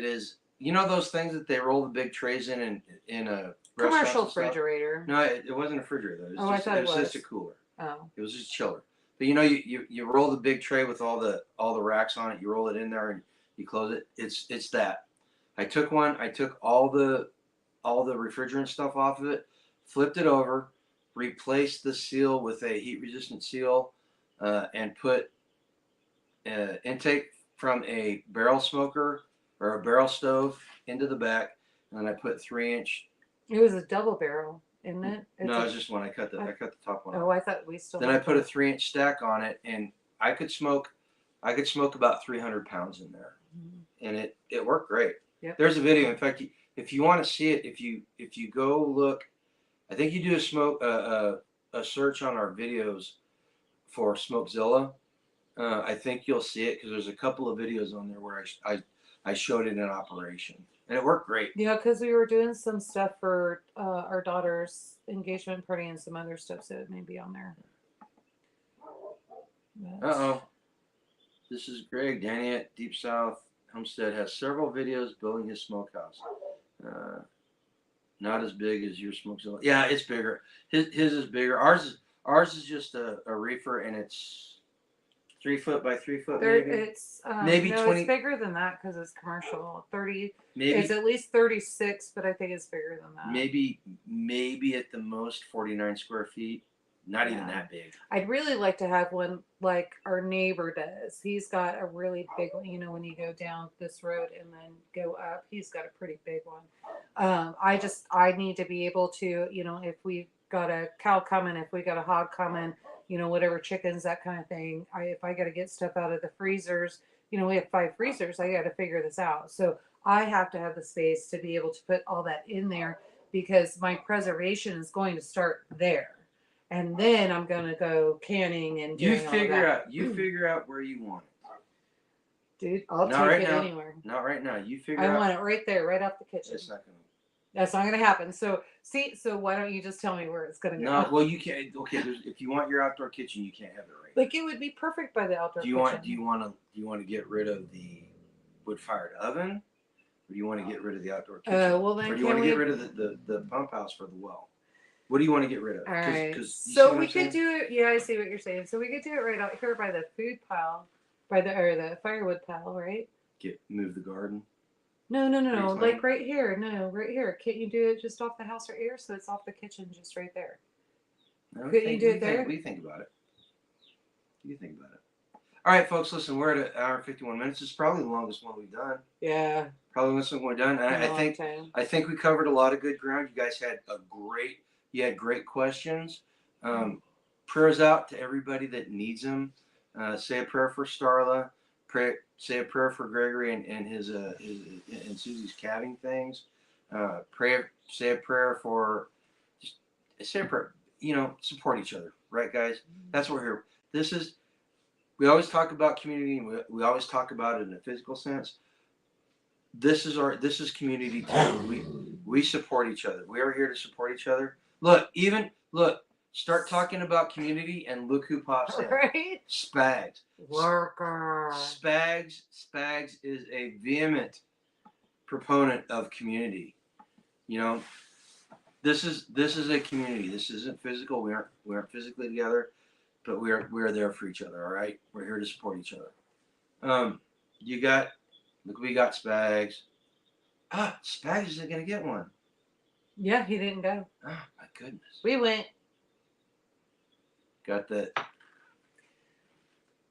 is. You know those things that they roll the big trays in a commercial refrigerator. No, it wasn't a refrigerator. I thought it was just a cooler. Oh. It was just a chiller. But you roll the big tray with all the racks on it. You roll it in there and you close it. It's that. I took all the refrigerant stuff off of it, flipped it over, replaced the seal with a heat resistant seal, and put intake from a barrel smoker or a barrel stove into the back, and then I put 3-inch It was a double barrel, isn't it? No, it's just one. I cut the top one. Oh, I thought we still. Then I put a 3-inch stack on it, and I could smoke about 300 pounds in there, and it worked great. Yep. There's a video. In fact, if you want to see it, if you go look, I think you do a search on our videos for Smokezilla. I think you'll see it because there's a couple of videos on there where I showed it in operation, and it worked great. Yeah, because we were doing some stuff for our daughter's engagement party and some other stuff, so it may be on there. Uh-oh. This is Greg. Danny at Deep South Homestead has several videos building his smokehouse. Not as big as your Smokezilla. Yeah, it's bigger. His is bigger. Ours is just a reefer, and it's 3 foot by 3 foot. Maybe it's maybe no, 20. It's bigger than that because it's commercial. 30. Maybe it's at least 36, but I think it's bigger than that. Maybe at the most 49 square feet. Not even that big. I'd really like to have one like our neighbor does. He's got a really big one. You know, when you go down this road and then go up, he's got a pretty big one. I need to be able to, you know, if we got a cow coming, if we got a hog coming, you know, whatever, chickens, that kind of thing. If I got to get stuff out of the freezers, you know, we have 5 freezers. I got to figure this out. So I have to have the space to be able to put all that in there because my preservation is going to start there. And then I'm gonna go canning and doing all that. You figure out where you want it. Dude, I'll Not take right it now. anywhere. Not right now. You figure I out. want it right there, right off the kitchen. It's not gonna. That's not gonna happen. So why don't you just tell me where it's gonna go? No, well you can't. Okay, if you want your outdoor kitchen, you can't have it right. Like it would be perfect by the outdoor kitchen. Do you want to get rid of the wood-fired oven, or do you want to get rid of the outdoor kitchen? Well then, or do you want to get rid of the pump house for the well? What do you want to get rid of? All right. So we could do it. Yeah, I see what you're saying. So we could do it right out here by the food pile, the firewood pile, right? Move the garden. No. Like right here. No, right here. Can't you do it just off the house right here? So it's off the kitchen, just right there. No, Couldn't you do it there? We think about it. You think about it. All right, folks. Listen, we're at 1 hour and 51 minutes. It's probably the longest one we've done. Yeah. Probably the longest one we've done. And I think we covered a lot of good ground. You guys had You had great questions. Prayers out to everybody that needs them. Say a prayer for Starla. Say a prayer for Gregory and his and Susie's calving things. Say a prayer for. Say a prayer. You know, support each other, right, guys? That's what we're here. We always talk about community. And we always talk about it in a physical sense. This is community too. We support each other. We are here to support each other. Look, start talking about community and look who pops in. Right? Spags. Worker. Spags is a vehement proponent of community. You know, this is a community. This isn't physical. We aren't physically together, but we are there for each other, all right? We're here to support each other. We got Spags. Spags isn't gonna get one. Yeah, he didn't go. Oh my goodness. We went. Got that.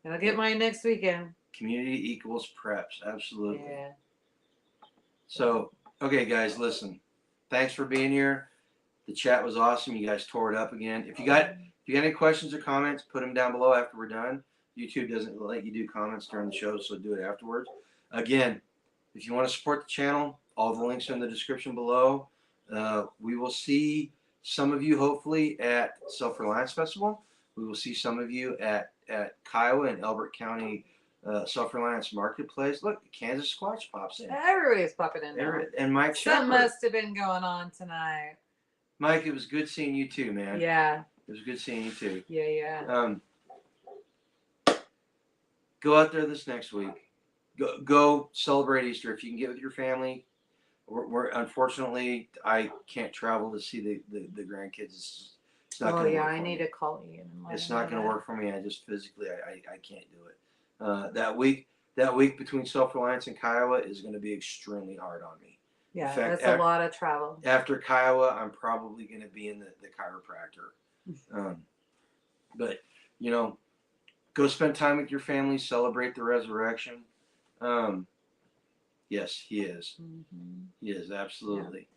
And I'll get mine next weekend. Community equals preps. Absolutely. Yeah. So, okay, guys, listen. Thanks for being here. The chat was awesome. You guys tore it up again. If you got any questions or comments, put them down below after we're done. YouTube doesn't let you do comments during the show, so do it afterwards. Again, if you want to support the channel, all the links are in the description below. We will see some of you hopefully at Self-Reliance Festival. We will see some of you at Kiowa and Elbert County Self-Reliance Marketplace. Look, Kansas Squatch pops in. Everybody's popping in there. And Mike Something Shepard. must have been going on tonight. Mike, it was good seeing you too, man. Yeah. It was good seeing you too. Yeah. Go out there this next week. Go celebrate Easter if you can get with your family. We're unfortunately I can't travel to see the grandkids. It's not gonna work I for need me. to call Ian. It's not going to work for me. I just physically I can't do it. That week between Self-Reliance and Kiowa is going to be extremely hard on me. Yeah, In fact, that's a lot of travel. After Kiowa, I'm probably going to be in the chiropractor. But you know, go spend time with your family, celebrate the resurrection. Yes, he is. Mm-hmm. He is absolutely.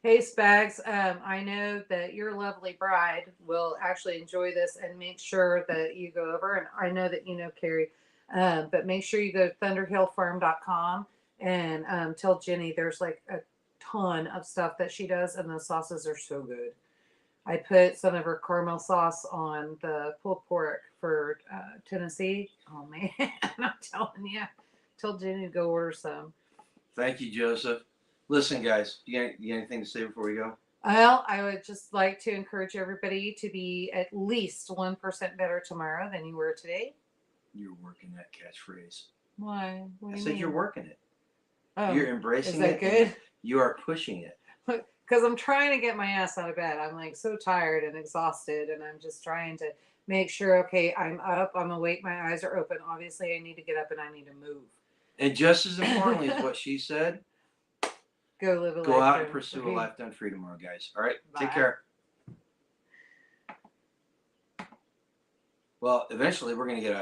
Hey, Spags, I know that your lovely bride will actually enjoy this and make sure that you go over. And I know that you know Carrie, but make sure you go to thunderhillfarm.com and tell Jenny there's like a ton of stuff that she does, and those sauces are so good. I put some of her caramel sauce on the pulled pork for Tennessee. Oh, man, I'm telling you. Tell Jenny to go order some. Thank you, Joseph. Listen, guys, you got anything to say before we go? Well, I would just like to encourage everybody to be at least 1% better tomorrow than you were today. You're working that catchphrase. Why? What do I you said mean? you're working it. Oh, You're embracing is that it. good? You are pushing it. Because I'm trying to get my ass out of bed. I'm like so tired and exhausted, and I'm just trying to make sure, okay, I'm up, I'm awake, my eyes are open. Obviously, I need to get up and I need to move. And just as importantly as what she said, Go live a go life. out and done pursue free. a life done free tomorrow, guys. All right, Bye. take care. Well, eventually we're going to get out.